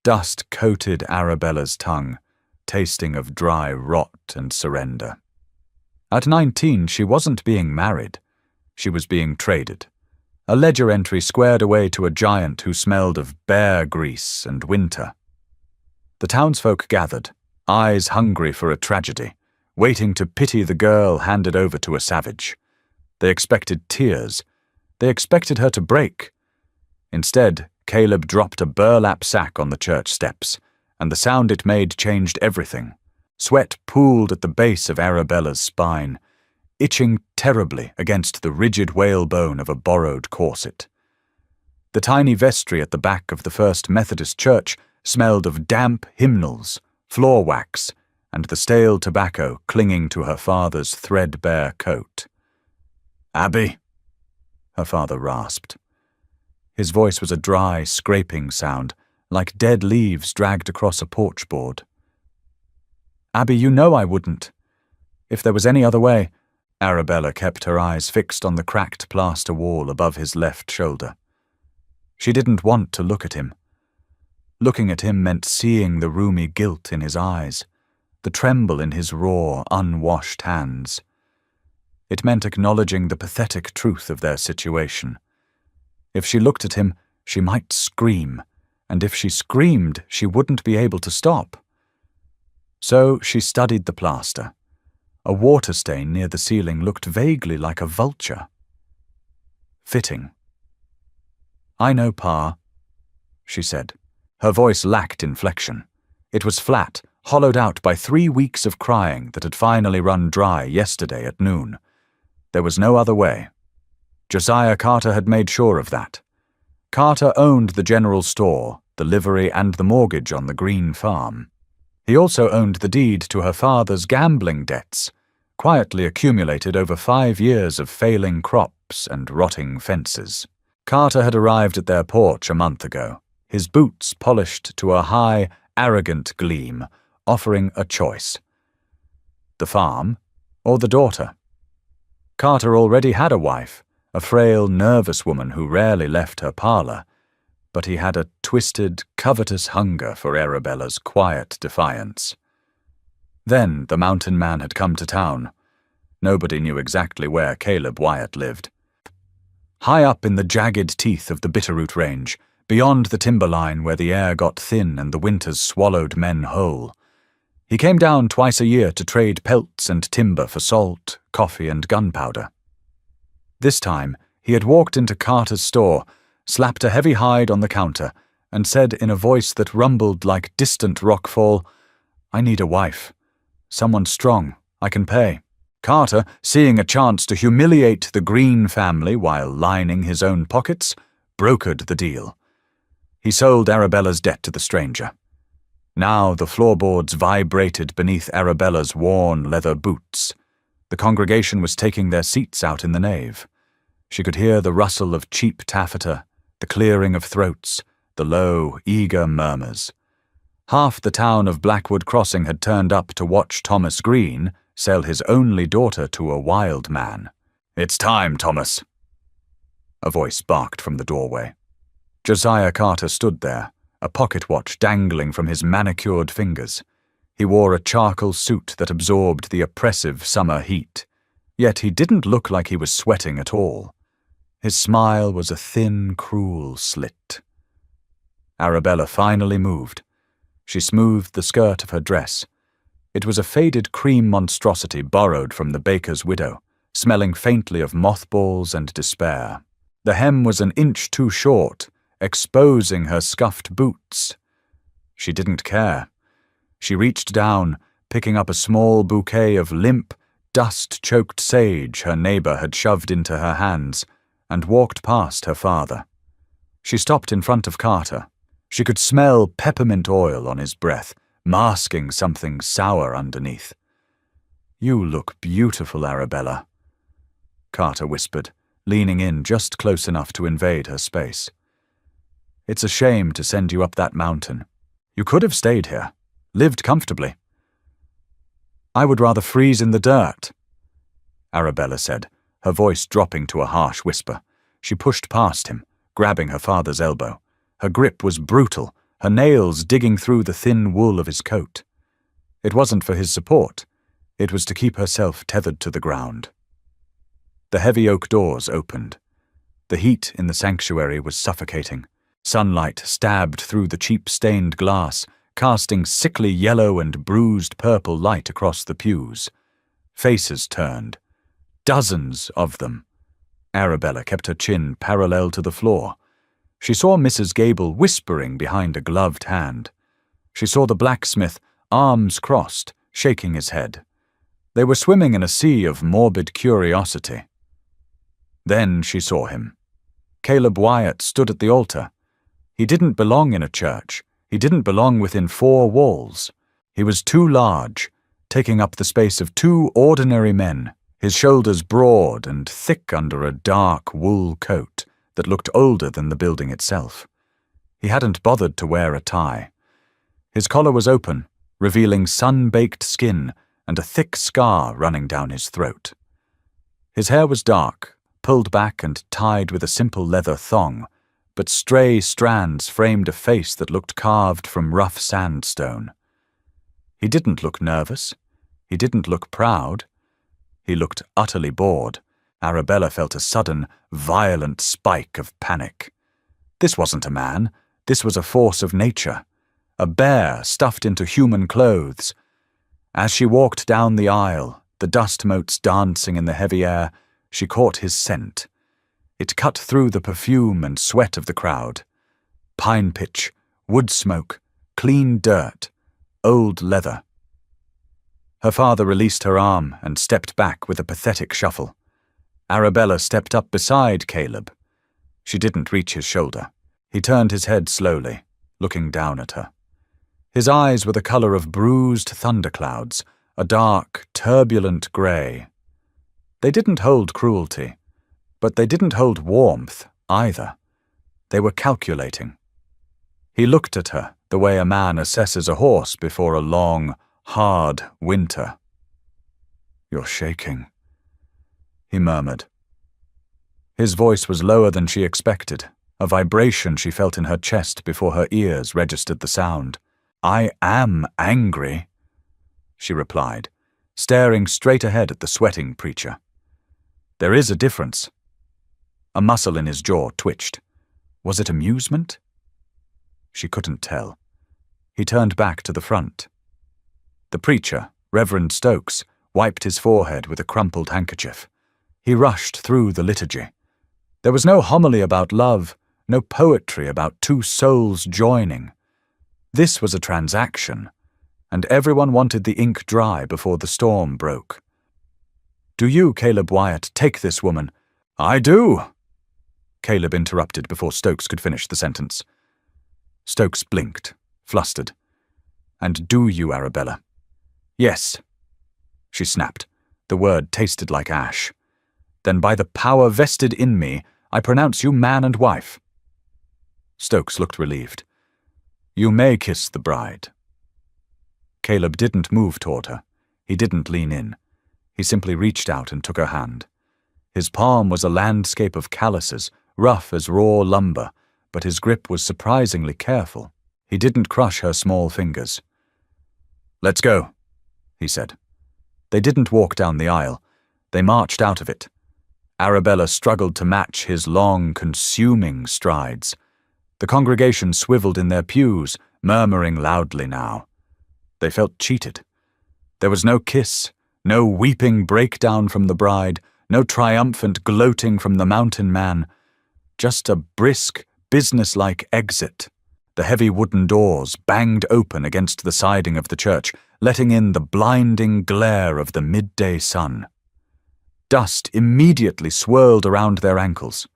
Dust coated Arabella's tongue, tasting of dry rot and surrender. At 19, she wasn't being married. She was being traded. A ledger entry squared away to a giant who smelled of bear grease and winter. The townsfolk gathered, eyes hungry for a tragedy, waiting to pity the girl handed over to a savage. They expected tears. They expected her to break. Instead, Caleb dropped a burlap sack on the church steps, and the sound it made changed everything. Sweat pooled at the base of Arabella's spine, itching terribly against the rigid whalebone of a borrowed corset. The tiny vestry at the back of the First Methodist Church smelled of damp hymnals, floor wax, and the stale tobacco clinging to her father's threadbare coat. "Abby," her father rasped. His voice was a dry, scraping sound, like dead leaves dragged across a porch board. "Abby, you know I wouldn't. If there was any other way—" Arabella kept her eyes fixed on the cracked plaster wall above his left shoulder. She didn't want to look at him. Looking at him meant seeing the roomy guilt in his eyes, the tremble in his raw, unwashed hands. It meant acknowledging the pathetic truth of their situation. If she looked at him, she might scream, and if she screamed, she wouldn't be able to stop. So she studied the plaster. A water stain near the ceiling looked vaguely like a vulture. Fitting. "I know, Pa," she said. Her voice lacked inflection. It was flat, hollowed out by 3 weeks of crying that had finally run dry yesterday at noon. There was no other way. Josiah Carter had made sure of that. Carter owned the general store, the livery, and the mortgage on the Green farm. He also owned the deed to her father's gambling debts, quietly accumulated over 5 years of failing crops and rotting fences. Carter had arrived at their porch a month ago, his boots polished to a high, arrogant gleam, offering a choice. The farm or the daughter? Carter already had a wife, a frail, nervous woman who rarely left her parlor, but he had a twisted, covetous hunger for Arabella's quiet defiance. Then the mountain man had come to town. Nobody knew exactly where Caleb Wyatt lived. High up in the jagged teeth of the Bitterroot Range, beyond the timberline where the air got thin and the winters swallowed men whole. He came down twice a year to trade pelts and timber for salt, coffee, and gunpowder. This time, he had walked into Carter's store, slapped a heavy hide on the counter, and said in a voice that rumbled like distant rockfall, "I need a wife. Someone strong. I can pay." Carter, seeing a chance to humiliate the Green family while lining his own pockets, brokered the deal. He sold Arabella's debt to the stranger. Now the floorboards vibrated beneath Arabella's worn leather boots. The congregation was taking their seats out in the nave. She could hear the rustle of cheap taffeta, the clearing of throats, the low, eager murmurs. Half the town of Blackwood Crossing had turned up to watch Thomas Green sell his only daughter to a wild man. "It's time, Thomas," a voice barked from the doorway. Josiah Carter stood there, a pocket watch dangling from his manicured fingers. He wore a charcoal suit that absorbed the oppressive summer heat, yet he didn't look like he was sweating at all. His smile was a thin, cruel slit. Arabella finally moved. She smoothed the skirt of her dress. It was a faded cream monstrosity borrowed from the baker's widow, smelling faintly of mothballs and despair. The hem was an inch too short, exposing her scuffed boots. She didn't care. She reached down, picking up a small bouquet of limp, dust-choked sage her neighbor had shoved into her hands, and walked past her father. She stopped in front of Carter. She could smell peppermint oil on his breath, masking something sour underneath. "You look beautiful, Arabella," Carter whispered, leaning in just close enough to invade her space. "It's a shame to send you up that mountain. You could have stayed here, lived comfortably." "I would rather freeze in the dirt," Arabella said, her voice dropping to a harsh whisper. She pushed past him, grabbing her father's elbow. Her grip was brutal, her nails digging through the thin wool of his coat. It wasn't for his support. It was to keep herself tethered to the ground. The heavy oak doors opened. The heat in the sanctuary was suffocating. Sunlight stabbed through the cheap stained glass, casting sickly yellow and bruised purple light across the pews. Faces turned. Dozens of them. Arabella kept her chin parallel to the floor. She saw Mrs. Gable whispering behind a gloved hand. She saw the blacksmith, arms crossed, shaking his head. They were swimming in a sea of morbid curiosity. Then she saw him. Caleb Wyatt stood at the altar. He didn't belong in a church. He didn't belong within 4 walls. He was too large, taking up the space of 2 ordinary men, his shoulders broad and thick under a dark wool coat that looked older than the building itself. He hadn't bothered to wear a tie. His collar was open, revealing sun-baked skin and a thick scar running down his throat. His hair was dark, pulled back and tied with a simple leather thong, but stray strands framed a face that looked carved from rough sandstone. He didn't look nervous. He didn't look proud. He looked utterly bored. Arabella felt a sudden, violent spike of panic. This wasn't a man. This was a force of nature. A bear stuffed into human clothes. As she walked down the aisle, the dust motes dancing in the heavy air, she caught his scent. It cut through the perfume and sweat of the crowd. Pine pitch, wood smoke, clean dirt, old leather. Her father released her arm and stepped back with a pathetic shuffle. Arabella stepped up beside Caleb. She didn't reach his shoulder. He turned his head slowly, looking down at her. His eyes were the color of bruised thunderclouds, a dark, turbulent grey. They didn't hold cruelty, but they didn't hold warmth either. They were calculating. He looked at her the way a man assesses a horse before a long, hard winter. "You're shaking," he murmured. His voice was lower than she expected, a vibration she felt in her chest before her ears registered the sound. "I am angry," she replied, staring straight ahead at the sweating preacher. "There is a difference." A muscle in his jaw twitched. Was it amusement? She couldn't tell. He turned back to the front. The preacher, Reverend Stokes, wiped his forehead with a crumpled handkerchief. He rushed through the liturgy. There was no homily about love, no poetry about 2 souls joining. This was a transaction, and everyone wanted the ink dry before the storm broke. "Do you, Caleb Wyatt, take this woman?" "I do," Caleb interrupted before Stokes could finish the sentence. Stokes blinked, flustered. "And do you, Arabella?" "Yes," she snapped. The word tasted like ash. "Then by the power vested in me, I pronounce you man and wife." Stokes looked relieved. "You may kiss the bride." Caleb didn't move toward her. He didn't lean in. He simply reached out and took her hand. His palm was a landscape of calluses, rough as raw lumber, but his grip was surprisingly careful. He didn't crush her small fingers. "Let's go," he said. They didn't walk down the aisle. They marched out of it. Arabella struggled to match his long, consuming strides. The congregation swiveled in their pews, murmuring loudly now. They felt cheated. There was no kiss, no weeping breakdown from the bride, no triumphant gloating from the mountain man. Just a brisk, businesslike exit. The heavy wooden doors banged open against the siding of the church, letting in the blinding glare of the midday sun. Dust immediately swirled around their ankles.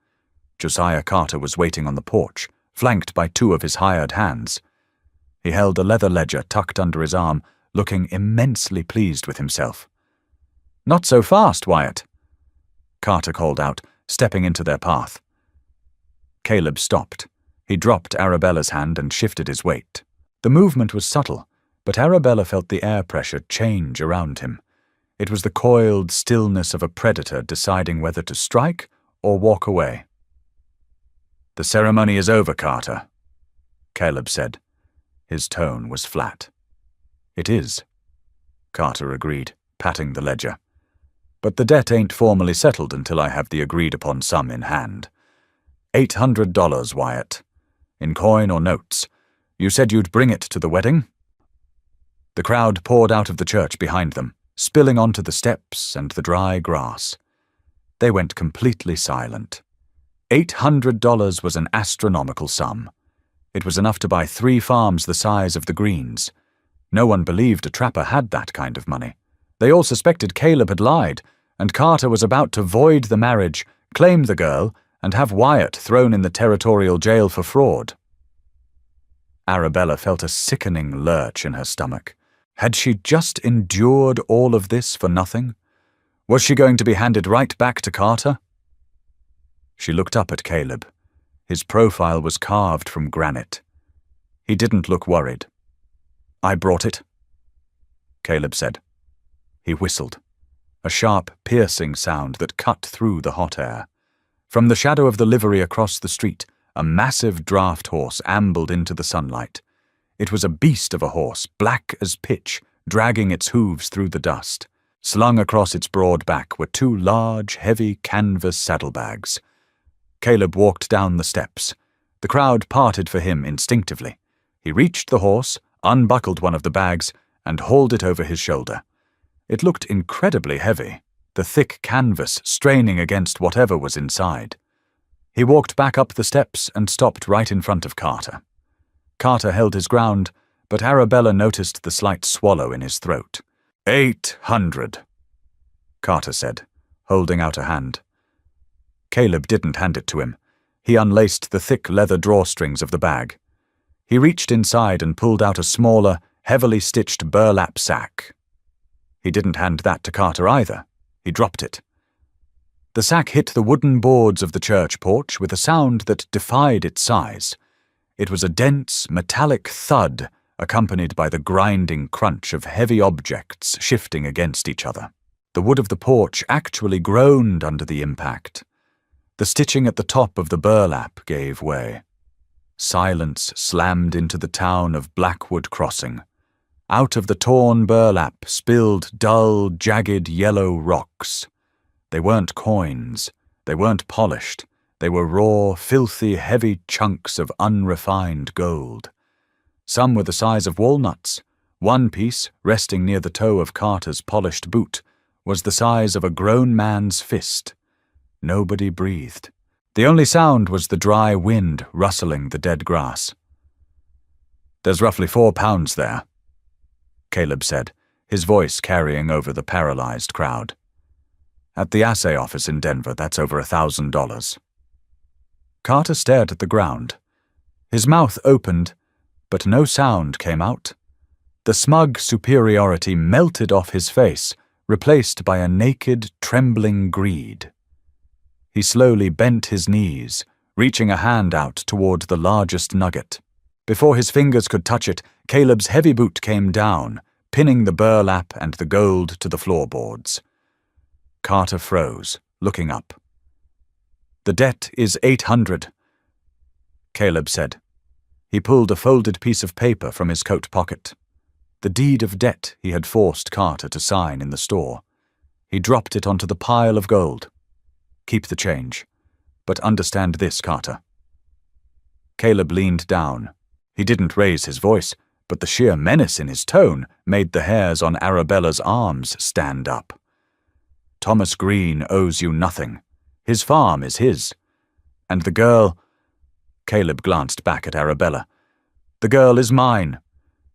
Josiah Carter was waiting on the porch, flanked by 2 of his hired hands. He held a leather ledger tucked under his arm, looking immensely pleased with himself. "Not so fast, Wyatt," Carter called out, stepping into their path. Caleb stopped. He dropped Arabella's hand and shifted his weight. The movement was subtle, but Arabella felt the air pressure change around him. It was the coiled stillness of a predator deciding whether to strike or walk away. "The ceremony is over, Carter," Caleb said. His tone was flat. "It is," Carter agreed, patting the ledger. "But the debt ain't formally settled until I have the agreed-upon sum in hand. $800, Wyatt. In coin or notes. You said you'd bring it to the wedding?" The crowd poured out of the church behind them, spilling onto the steps and the dry grass. They went completely silent. $800 was an astronomical sum. It was enough to buy 3 farms the size of the Greens. No one believed a trapper had that kind of money. They all suspected Caleb had lied, and Carter was about to void the marriage, claim the girl, and have Wyatt thrown in the territorial jail for fraud. Arabella felt a sickening lurch in her stomach. Had she just endured all of this for nothing? Was she going to be handed right back to Carter? She looked up at Caleb. His profile was carved from granite. He didn't look worried. "I brought it," Caleb said. He whistled, a sharp, piercing sound that cut through the hot air. From the shadow of the livery across the street, a massive draft horse ambled into the sunlight. It was a beast of a horse, black as pitch, dragging its hooves through the dust. Slung across its broad back were 2 large, heavy canvas saddlebags. Caleb walked down the steps. The crowd parted for him instinctively. He reached the horse, unbuckled one of the bags, and hauled it over his shoulder. It looked incredibly heavy, the thick canvas straining against whatever was inside. He walked back up the steps and stopped right in front of Carter. Carter held his ground, but Arabella noticed the slight swallow in his throat. $800, Carter said, holding out a hand. Caleb didn't hand it to him. He unlaced the thick leather drawstrings of the bag. He reached inside and pulled out a smaller, heavily stitched burlap sack. He didn't hand that to Carter either. He dropped it. The sack hit the wooden boards of the church porch with a sound that defied its size. It was a dense, metallic thud, accompanied by the grinding crunch of heavy objects shifting against each other. The wood of the porch actually groaned under the impact. The stitching at the top of the burlap gave way. Silence slammed into the town of Blackwood Crossing. Out of the torn burlap spilled dull, jagged yellow rocks. They weren't coins. They weren't polished. They were raw, filthy, heavy chunks of unrefined gold. Some were the size of walnuts. One piece, resting near the toe of Carter's polished boot, was the size of a grown man's fist. Nobody breathed. The only sound was the dry wind rustling the dead grass. "There's roughly 4 pounds there," Caleb said, his voice carrying over the paralyzed crowd. "At the assay office in Denver, that's over $1,000. Carter stared at the ground. His mouth opened, but no sound came out. The smug superiority melted off his face, replaced by a naked, trembling greed. He slowly bent his knees, reaching a hand out toward the largest nugget. Before his fingers could touch it, Caleb's heavy boot came down, pinning the burlap and the gold to the floorboards. Carter froze, looking up. "The debt is $800, Caleb said. He pulled a folded piece of paper from his coat pocket. The deed of debt he had forced Carter to sign in the store. He dropped it onto the pile of gold. "Keep the change. But understand this, Carter." Caleb leaned down. He didn't raise his voice, but the sheer menace in his tone made the hairs on Arabella's arms stand up. "Thomas Green owes you nothing. His farm is his. And the girl—" Caleb glanced back at Arabella. "The girl is mine.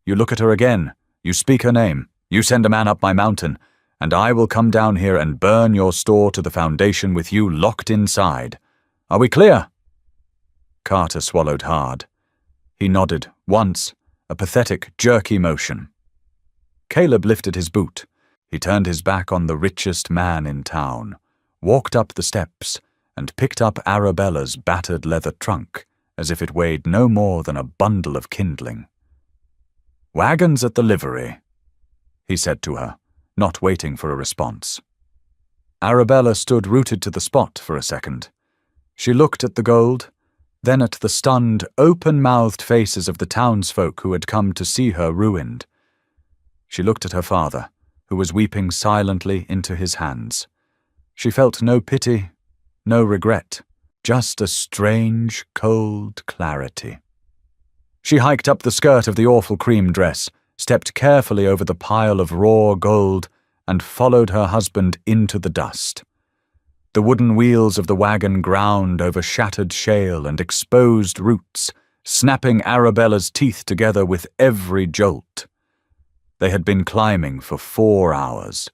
You look at her again, you speak her name, you send a man up my mountain, and I will come down here and burn your store to the foundation with you locked inside. Are we clear?" Carter swallowed hard. He nodded, once, a pathetic, jerky motion. Caleb lifted his boot. He turned his back on the richest man in town, walked up the steps, and picked up Arabella's battered leather trunk, as if it weighed no more than a bundle of kindling. "Wagons at the livery," he said to her, not waiting for a response. Arabella stood rooted to the spot for a second. She looked at the gold, then at the stunned, open-mouthed faces of the townsfolk who had come to see her ruined. She looked at her father, who was weeping silently into his hands. She felt no pity, no regret, just a strange, cold clarity. She hiked up the skirt of the awful cream dress, stepped carefully over the pile of raw gold, and followed her husband into the dust. The wooden wheels of the wagon ground over shattered shale and exposed roots, snapping Arabella's teeth together with every jolt. They had been climbing for 4 hours.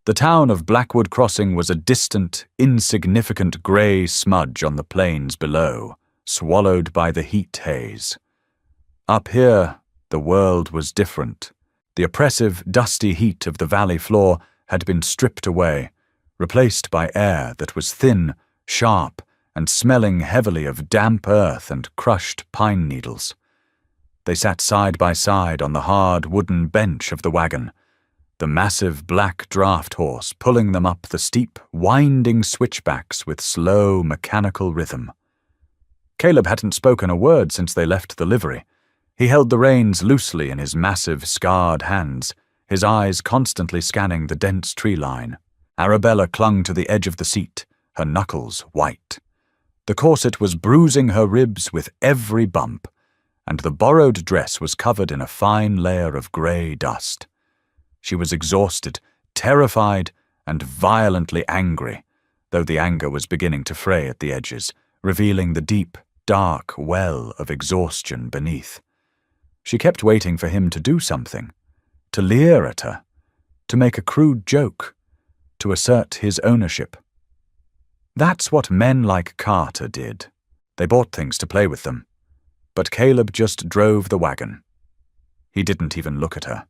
The town of Blackwood Crossing was a distant, insignificant grey smudge on the plains below, swallowed by the heat haze. Up here, the world was different. The oppressive, dusty heat of the valley floor had been stripped away, replaced by air that was thin, sharp, and smelling heavily of damp earth and crushed pine needles. They sat side by side on the hard wooden bench of the wagon, the massive black draft horse pulling them up the steep, winding switchbacks with slow, mechanical rhythm. Caleb hadn't spoken a word since they left the livery. He held the reins loosely in his massive, scarred hands, his eyes constantly scanning the dense tree line. Arabella clung to the edge of the seat, her knuckles white. The corset was bruising her ribs with every bump, and the borrowed dress was covered in a fine layer of grey dust. She was exhausted, terrified, and violently angry, though the anger was beginning to fray at the edges, revealing the deep, dark well of exhaustion beneath. She kept waiting for him to do something, to leer at her, to make a crude joke, to assert his ownership. That's what men like Carter did. They bought things to play with them. But Caleb just drove the wagon. He didn't even look at her.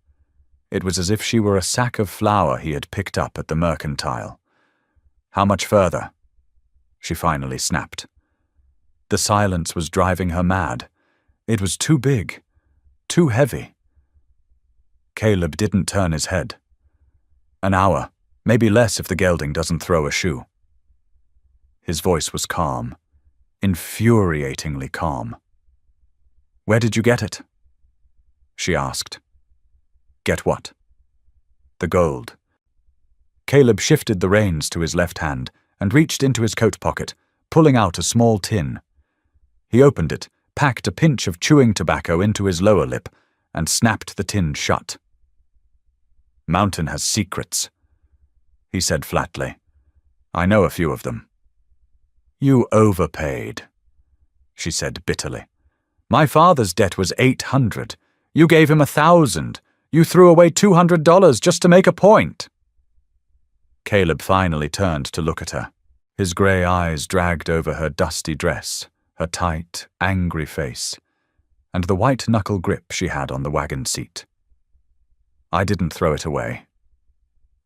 It was as if she were a sack of flour he had picked up at the mercantile. How much further? She finally snapped. The silence was driving her mad. It was too big, too heavy. Caleb didn't turn his head. An hour, maybe less if the gelding doesn't throw a shoe. His voice was calm, infuriatingly calm. "Where did you get it?" she asked. "Get what?" "The gold." Caleb shifted the reins to his left hand and reached into his coat pocket, pulling out a small tin. He opened it, packed a pinch of chewing tobacco into his lower lip, and snapped the tin shut. "Mountain has secrets," he said flatly. "I know a few of them." "You overpaid," she said bitterly. "My father's debt was $800. You gave him $1,000. You threw away $200 just to make a point." Caleb finally turned to look at her. His grey eyes dragged over her dusty dress, her tight, angry face, and the white knuckle grip she had on the wagon seat. "I didn't throw it away,"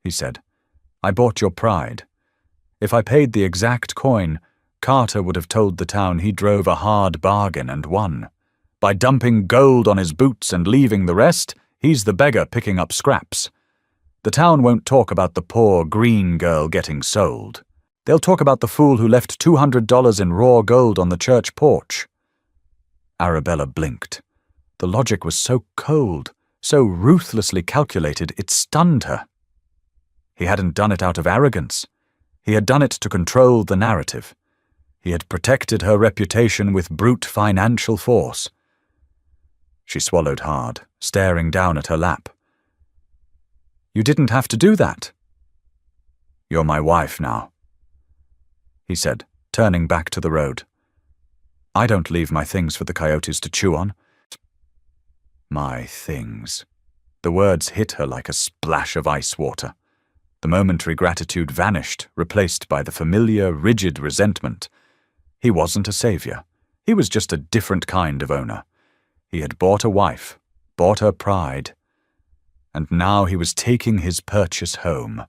he said. "I bought your pride. If I paid the exact coin, Carter would have told the town he drove a hard bargain and won. By dumping gold on his boots and leaving the rest, he's the beggar picking up scraps. The town won't talk about the poor green girl getting sold. They'll talk about the fool who left $200 in raw gold on the church porch." Arabella blinked. The logic was so cold, so ruthlessly calculated, it stunned her. He hadn't done it out of arrogance. He had done it to control the narrative. He had protected her reputation with brute financial force. She swallowed hard, staring down at her lap. "You didn't have to do that." "You're my wife now," he said, turning back to the road. "I don't leave my things for the coyotes to chew on." My things. The words hit her like a splash of ice water. The momentary gratitude vanished, replaced by the familiar, rigid resentment. He wasn't a savior. He was just a different kind of owner. He had bought a wife, bought her pride, and now he was taking his purchase home.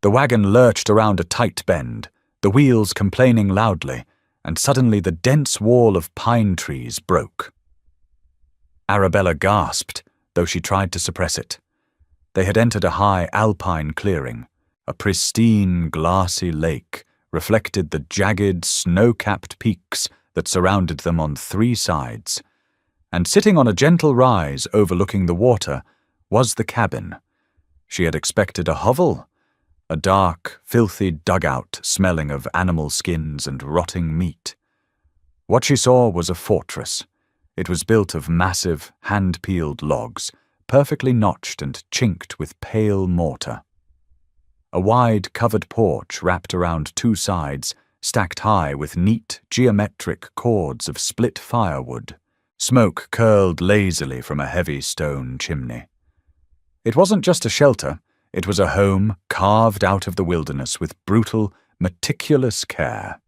The wagon lurched around a tight bend, the wheels complaining loudly, and suddenly the dense wall of pine trees broke. Arabella gasped, though she tried to suppress it. They had entered a high alpine clearing. A pristine, glassy lake reflected the jagged, snow-capped peaks that surrounded them on 3 sides, and sitting on a gentle rise overlooking the water was the cabin. She had expected a hovel, a dark, filthy dugout smelling of animal skins and rotting meat. What she saw was a fortress. It was built of massive, hand-peeled logs, perfectly notched and chinked with pale mortar. A wide, covered porch wrapped around 2 sides, stacked high with neat, geometric cords of split firewood. Smoke curled lazily from a heavy stone chimney. It wasn't just a shelter, it was a home carved out of the wilderness with brutal, meticulous care.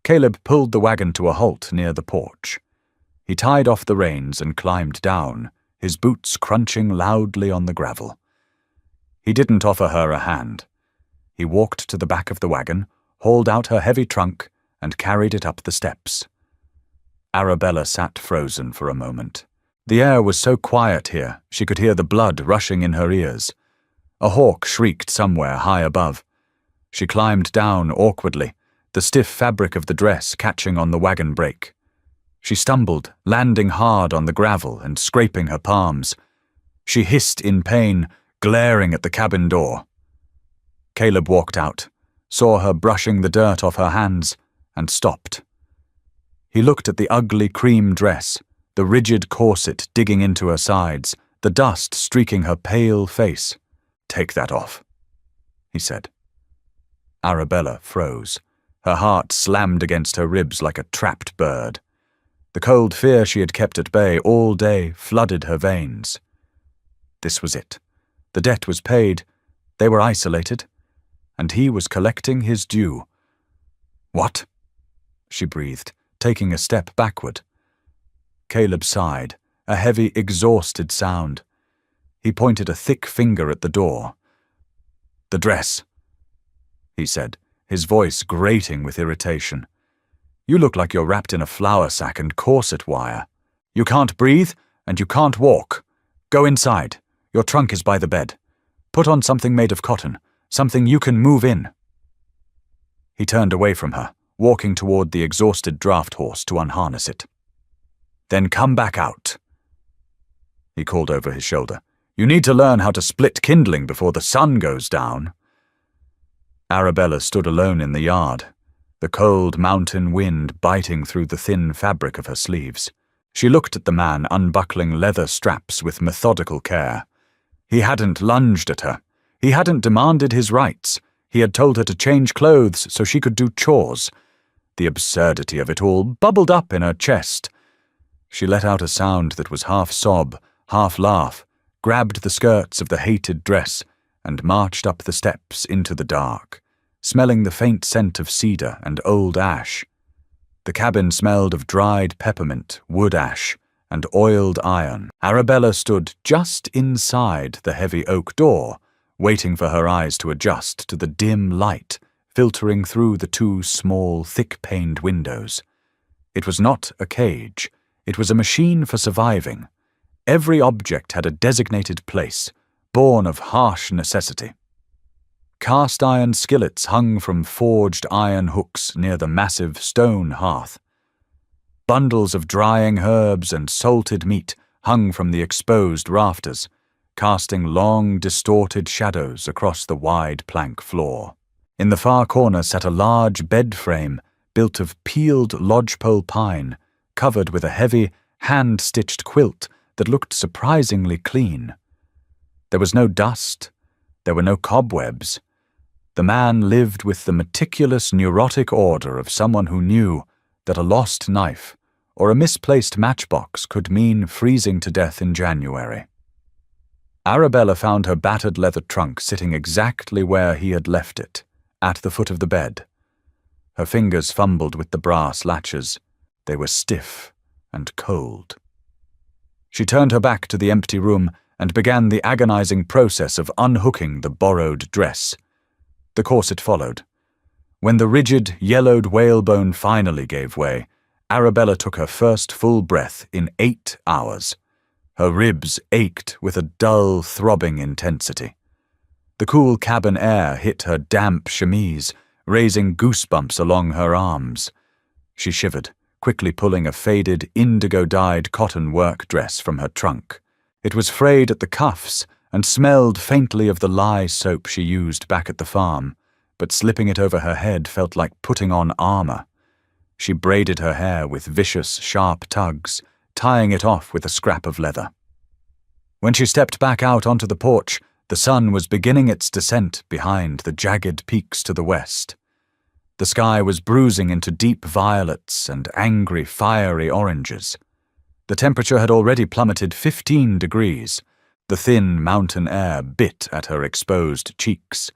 Caleb pulled the wagon to a halt near the porch. He tied off the reins and climbed down, his boots crunching loudly on the gravel. He didn't offer her a hand. He walked to the back of the wagon, hauled out her heavy trunk, and carried it up the steps. Arabella sat frozen for a moment. The air was so quiet here, she could hear the blood rushing in her ears. A hawk shrieked somewhere high above. She climbed down awkwardly, the stiff fabric of the dress catching on the wagon brake. She stumbled, landing hard on the gravel and scraping her palms. She hissed in pain, glaring at the cabin door. Caleb walked out, saw her brushing the dirt off her hands, and stopped. He looked at the ugly cream dress, the rigid corset digging into her sides, the dust streaking her pale face. "Take that off," he said. Arabella froze. Her heart slammed against her ribs like a trapped bird. The cold fear she had kept at bay all day flooded her veins. This was it. The debt was paid, they were isolated, and he was collecting his due. "What?" she breathed, taking a step backward. Caleb sighed, a heavy, exhausted sound. He pointed a thick finger at the door. "The dress," he said, his voice grating with irritation. "You look like you're wrapped in a flour sack and corset wire. You can't breathe, and you can't walk. Go inside. Your trunk is by the bed. Put on something made of cotton, something you can move in." He turned away from her, walking toward the exhausted draft horse to unharness it. "Then come back out," he called over his shoulder. "You need to learn how to split kindling before the sun goes down." Arabella stood alone in the yard, the cold mountain wind biting through the thin fabric of her sleeves. She looked at the man unbuckling leather straps with methodical care. He hadn't lunged at her. He hadn't demanded his rights. He had told her to change clothes so she could do chores. The absurdity of it all bubbled up in her chest. She let out a sound that was half sob, half laugh, grabbed the skirts of the hated dress, and marched up the steps into the dark, smelling the faint scent of cedar and old ash. The cabin smelled of dried peppermint, wood ash, and oiled iron. Arabella stood just inside the heavy oak door, waiting for her eyes to adjust to the dim light filtering through the 2 small, thick-paned windows. It was not a cage. It was a machine for surviving. Every object had a designated place, born of harsh necessity. Cast-iron skillets hung from forged iron hooks near the massive stone hearth. Bundles of drying herbs and salted meat hung from the exposed rafters, casting long, distorted shadows across the wide plank floor. In the far corner sat a large bed frame built of peeled lodgepole pine, covered with a heavy, hand-stitched quilt that looked surprisingly clean. There was no dust. There were no cobwebs. The man lived with the meticulous, neurotic order of someone who knew that a lost knife or a misplaced matchbox could mean freezing to death in January. Arabella found her battered leather trunk sitting exactly where he had left it, at the foot of the bed. Her fingers fumbled with the brass latches. They were stiff and cold. She turned her back to the empty room and began the agonizing process of unhooking the borrowed dress. The corset followed. When the rigid, yellowed whalebone finally gave way, Arabella took her first full breath in 8 hours. Her ribs ached with a dull, throbbing intensity. The cool cabin air hit her damp chemise, raising goosebumps along her arms. She shivered, quickly pulling a faded, indigo-dyed cotton work dress from her trunk. It was frayed at the cuffs and smelled faintly of the lye soap she used back at the farm, but slipping it over her head felt like putting on armor. She braided her hair with vicious, sharp tugs, tying it off with a scrap of leather. When she stepped back out onto the porch, the sun was beginning its descent behind the jagged peaks to the west. The sky was bruising into deep violets and angry, fiery oranges. The temperature had already plummeted 15 degrees. The thin mountain air bit at her exposed cheeks.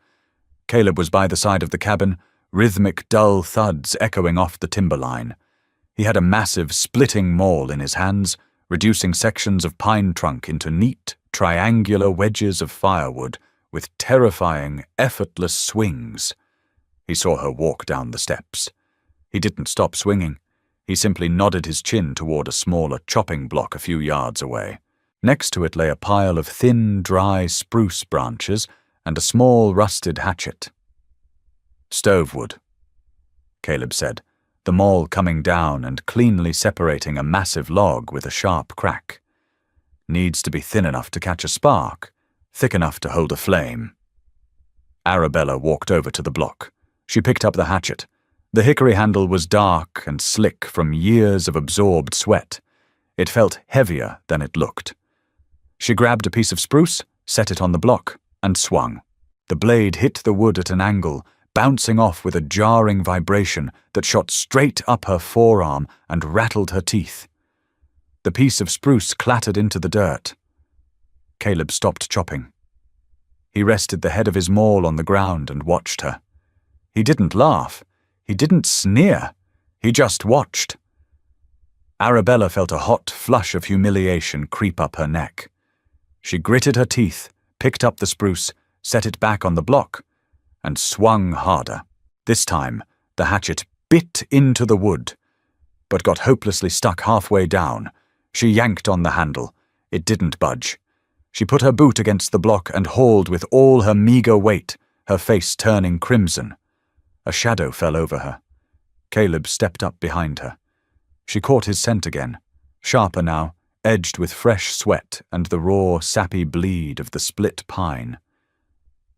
Caleb was by the side of the cabin, rhythmic dull thuds echoing off the timberline. He had a massive splitting maul in his hands, reducing sections of pine trunk into neat, triangular wedges of firewood with terrifying, effortless swings. He saw her walk down the steps. He didn't stop swinging. He simply nodded his chin toward a smaller chopping block a few yards away. Next to it lay a pile of thin, dry spruce branches and a small rusted hatchet. "Stovewood," Caleb said, the maul coming down and cleanly separating a massive log with a sharp crack. "Needs to be thin enough to catch a spark, thick enough to hold a flame." Arabella walked over to the block. She picked up the hatchet. The hickory handle was dark and slick from years of absorbed sweat. It felt heavier than it looked. She grabbed a piece of spruce, set it on the block, and swung. The blade hit the wood at an angle, bouncing off with a jarring vibration that shot straight up her forearm and rattled her teeth. The piece of spruce clattered into the dirt. Caleb stopped chopping. He rested the head of his maul on the ground and watched her. He didn't laugh. He didn't sneer. He just watched. Arabella felt a hot flush of humiliation creep up her neck. She gritted her teeth, picked up the spruce, set it back on the block, and swung harder. This time, the hatchet bit into the wood, but got hopelessly stuck halfway down. She yanked on the handle. It didn't budge. She put her boot against the block and hauled with all her meager weight, her face turning crimson. A shadow fell over her. Caleb stepped up behind her. She caught his scent again, sharper now, edged with fresh sweat and the raw, sappy bleed of the split pine.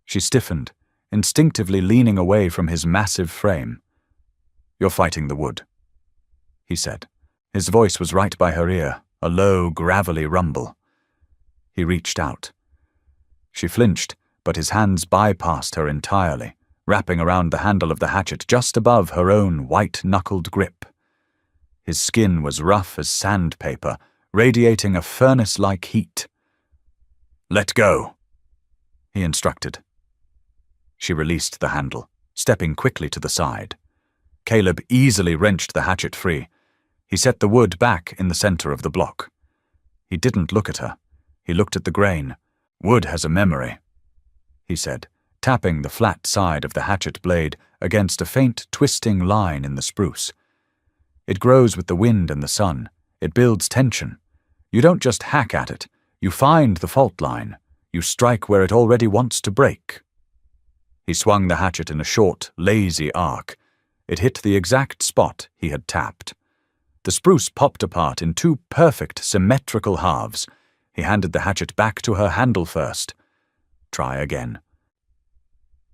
She stiffened, instinctively leaning away from his massive frame. "You're fighting the wood," he said. His voice was right by her ear, a low, gravelly rumble. He reached out. She flinched, but his hands bypassed her entirely, wrapping around the handle of the hatchet just above her own white-knuckled grip. His skin was rough as sandpaper, radiating a furnace-like heat. "Let go," he instructed. She released the handle, stepping quickly to the side. Caleb easily wrenched the hatchet free. He set the wood back in the center of the block. He didn't look at her. He looked at the grain. "Wood has a memory," he said, tapping the flat side of the hatchet blade against a faint, twisting line in the spruce. "It grows with the wind and the sun. It builds tension. You don't just hack at it. You find the fault line. You strike where it already wants to break." He swung the hatchet in a short, lazy arc. It hit the exact spot he had tapped. The spruce popped apart in two perfect, symmetrical halves. He handed the hatchet back to her handle first. "Try again."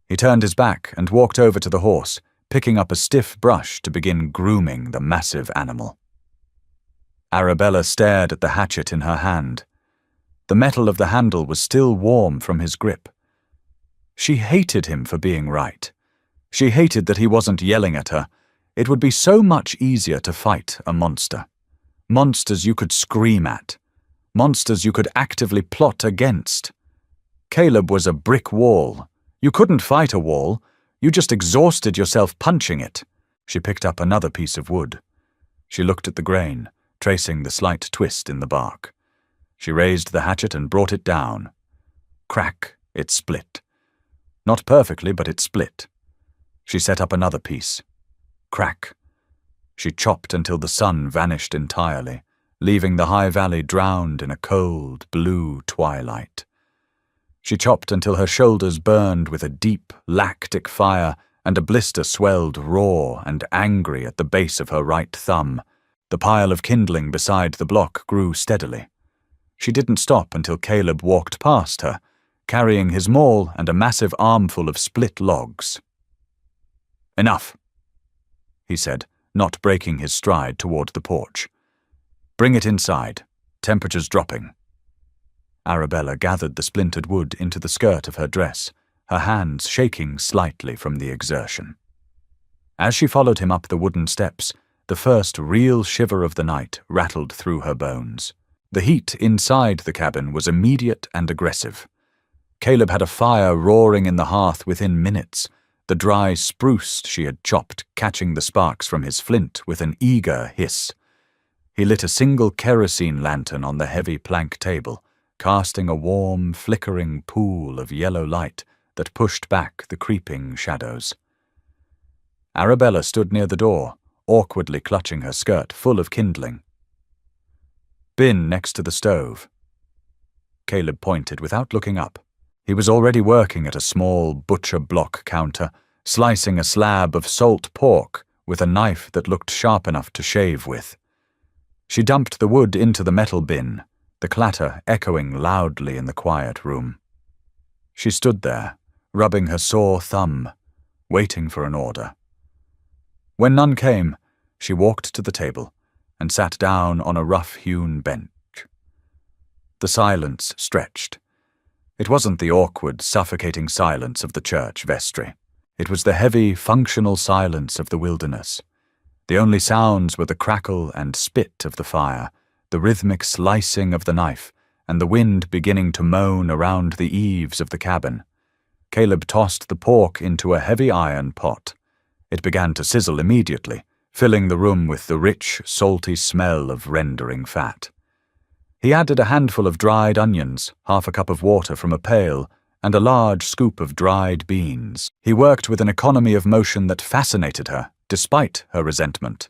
He turned his back and walked over to the horse, picking up a stiff brush to begin grooming the massive animal. Arabella stared at the hatchet in her hand. The metal of the handle was still warm from his grip. She hated him for being right. She hated that he wasn't yelling at her. It would be so much easier to fight a monster. Monsters you could scream at. Monsters you could actively plot against. Caleb was a brick wall. You couldn't fight a wall. You just exhausted yourself punching it. She picked up another piece of wood. She looked at the grain, tracing the slight twist in the bark. She raised the hatchet and brought it down. Crack, it split. Not perfectly, but it split. She set up another piece. Crack. She chopped until the sun vanished entirely, leaving the high valley drowned in a cold, blue twilight. She chopped until her shoulders burned with a deep, lactic fire and a blister swelled raw and angry at the base of her right thumb. The pile of kindling beside the block grew steadily. She didn't stop until Caleb walked past her, carrying his maul and a massive armful of split logs. "Enough," he said, not breaking his stride toward the porch. "Bring it inside. Temperature's dropping." Arabella gathered the splintered wood into the skirt of her dress, her hands shaking slightly from the exertion. As she followed him up the wooden steps, the first real shiver of the night rattled through her bones. The heat inside the cabin was immediate and aggressive. Caleb had a fire roaring in the hearth within minutes, the dry spruce she had chopped catching the sparks from his flint with an eager hiss. He lit a single kerosene lantern on the heavy plank table, casting a warm, flickering pool of yellow light that pushed back the creeping shadows. Arabella stood near the door, awkwardly clutching her skirt full of kindling. "Bin next to the stove." Caleb pointed without looking up. He was already working at a small butcher block counter, slicing a slab of salt pork with a knife that looked sharp enough to shave with. She dumped the wood into the metal bin, the clatter echoing loudly in the quiet room. She stood there, rubbing her sore thumb, waiting for an order. When none came, she walked to the table and sat down on a rough-hewn bench. The silence stretched. It wasn't the awkward, suffocating silence of the church vestry. It was the heavy, functional silence of the wilderness. The only sounds were the crackle and spit of the fire, the rhythmic slicing of the knife, and the wind beginning to moan around the eaves of the cabin. Caleb tossed the pork into a heavy iron pot. It began to sizzle immediately, filling the room with the rich, salty smell of rendering fat. He added a handful of dried onions, half a cup of water from a pail, and a large scoop of dried beans. He worked with an economy of motion that fascinated her, despite her resentment.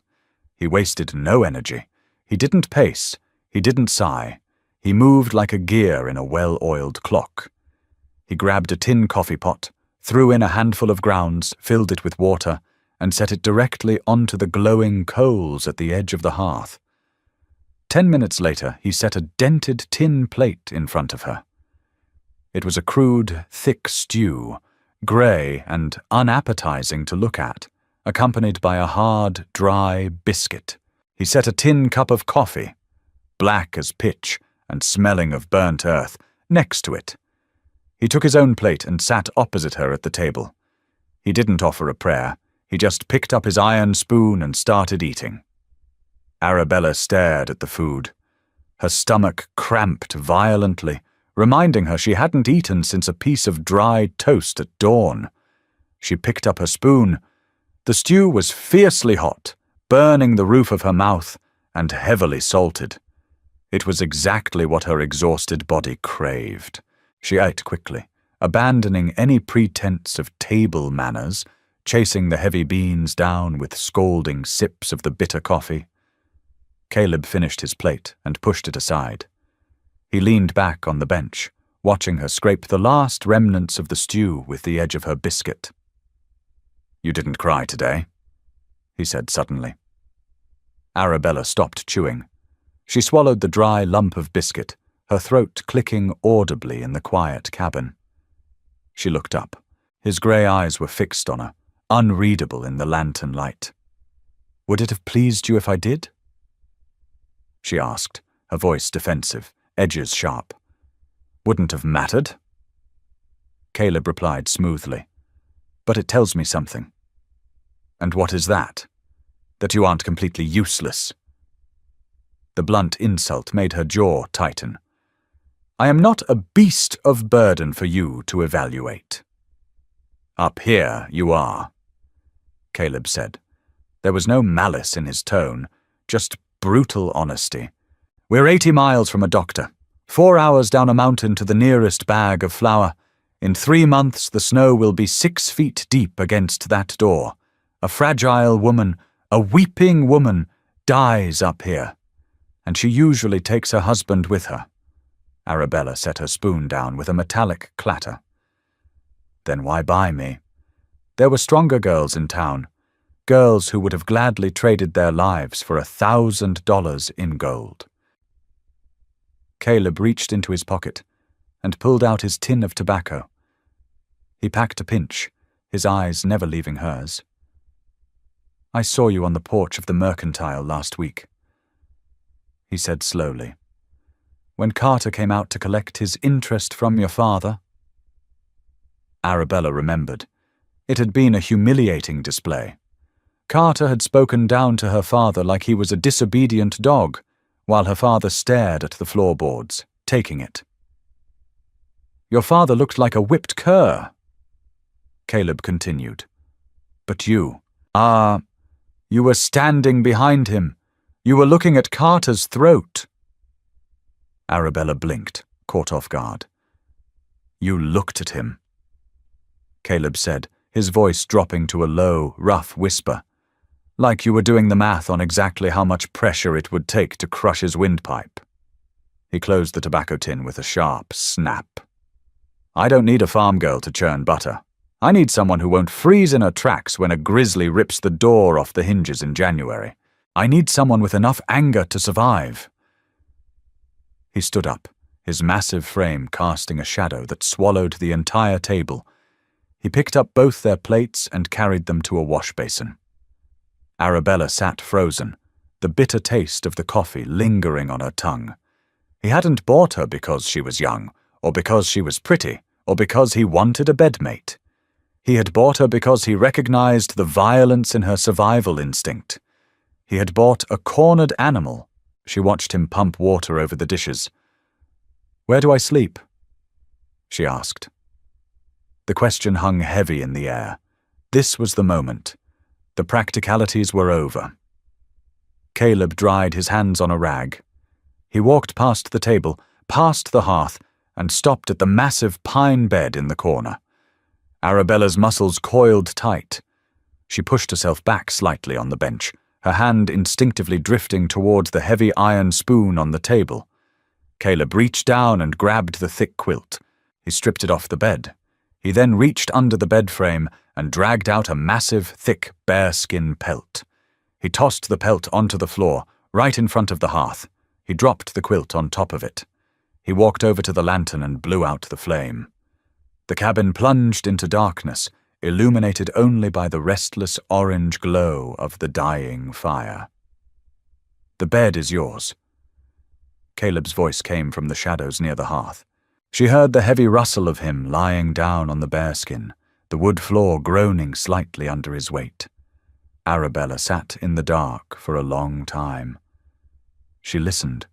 He wasted no energy. He didn't pace. He didn't sigh. He moved like a gear in a well-oiled clock. He grabbed a tin coffee pot, threw in a handful of grounds, filled it with water, and set it directly onto the glowing coals at the edge of the hearth. 10 minutes later, he set a dented tin plate in front of her. It was a crude, thick stew, grey and unappetizing to look at, accompanied by a hard, dry biscuit. He set a tin cup of coffee, black as pitch and smelling of burnt earth, next to it. He took his own plate and sat opposite her at the table. He didn't offer a prayer. He just picked up his iron spoon and started eating. Arabella stared at the food. Her stomach cramped violently, reminding her she hadn't eaten since a piece of dry toast at dawn. She picked up her spoon. The stew was fiercely hot, burning the roof of her mouth, and heavily salted. It was exactly what her exhausted body craved. She ate quickly, abandoning any pretense of table manners, chasing the heavy beans down with scalding sips of the bitter coffee. Caleb finished his plate and pushed it aside. He leaned back on the bench, watching her scrape the last remnants of the stew with the edge of her biscuit. "You didn't cry today," he said suddenly. Arabella stopped chewing. She swallowed the dry lump of biscuit, her throat clicking audibly in the quiet cabin. She looked up. His grey eyes were fixed on her, unreadable in the lantern light. "Would it have pleased you if I did?" she asked, her voice defensive, edges sharp. "Wouldn't have mattered?" Caleb replied smoothly. "But it tells me something." "And what is that?" "That you aren't completely useless." The blunt insult made her jaw tighten. "I am not a beast of burden for you to evaluate." "Up here you are," Caleb said. There was no malice in his tone, just brutal honesty. "We're 80 miles from a doctor, 4 hours down a mountain to the nearest bag of flour. In 3 months the snow will be 6 feet deep against that door. A fragile woman, a weeping woman, dies up here. And she usually takes her husband with her." Arabella set her spoon down with a metallic clatter. "Then why buy me? There were stronger girls in town, girls who would have gladly traded their lives for $1,000 in gold. Caleb reached into his pocket and pulled out his tin of tobacco. He packed a pinch, his eyes never leaving hers. "I saw you on the porch of the Mercantile last week," he said slowly. "When Carter came out to collect his interest from your father." Arabella remembered. It had been a humiliating display. Carter had spoken down to her father like he was a disobedient dog, while her father stared at the floorboards, taking it. "Your father looked like a whipped cur," Caleb continued. "But you were standing behind him. You were looking at Carter's throat." Arabella blinked, caught off guard. "You looked at him," Caleb said, his voice dropping to a low, rough whisper, like you were doing the math on exactly how much pressure it would take to crush his windpipe. He closed the tobacco tin with a sharp snap. "I don't need a farm girl to churn butter. I need someone who won't freeze in her tracks when a grizzly rips the door off the hinges in January. I need someone with enough anger to survive." He stood up, his massive frame casting a shadow that swallowed the entire table. He picked up both their plates and carried them to a wash basin. Arabella sat frozen, the bitter taste of the coffee lingering on her tongue. He hadn't bought her because she was young, or because she was pretty, or because he wanted a bedmate. He had bought her because he recognized the violence in her survival instinct. He had bought a cornered animal. She watched him pump water over the dishes. "Where do I sleep?" she asked. The question hung heavy in the air. This was the moment. The practicalities were over. Caleb dried his hands on a rag. He walked past the table, past the hearth, and stopped at the massive pine bed in the corner. Arabella's muscles coiled tight. She pushed herself back slightly on the bench, her hand instinctively drifting towards the heavy iron spoon on the table. Caleb reached down and grabbed the thick quilt. He stripped it off the bed. He then reached under the bed frame and dragged out a massive, thick bearskin pelt. He tossed the pelt onto the floor, right in front of the hearth. He dropped the quilt on top of it. He walked over to the lantern and blew out the flame. The cabin plunged into darkness, illuminated only by the restless orange glow of the dying fire. "The bed is yours." Caleb's voice came from the shadows near the hearth. She heard the heavy rustle of him lying down on the bearskin, the wood floor groaning slightly under his weight. Arabella sat in the dark for a long time. She listened.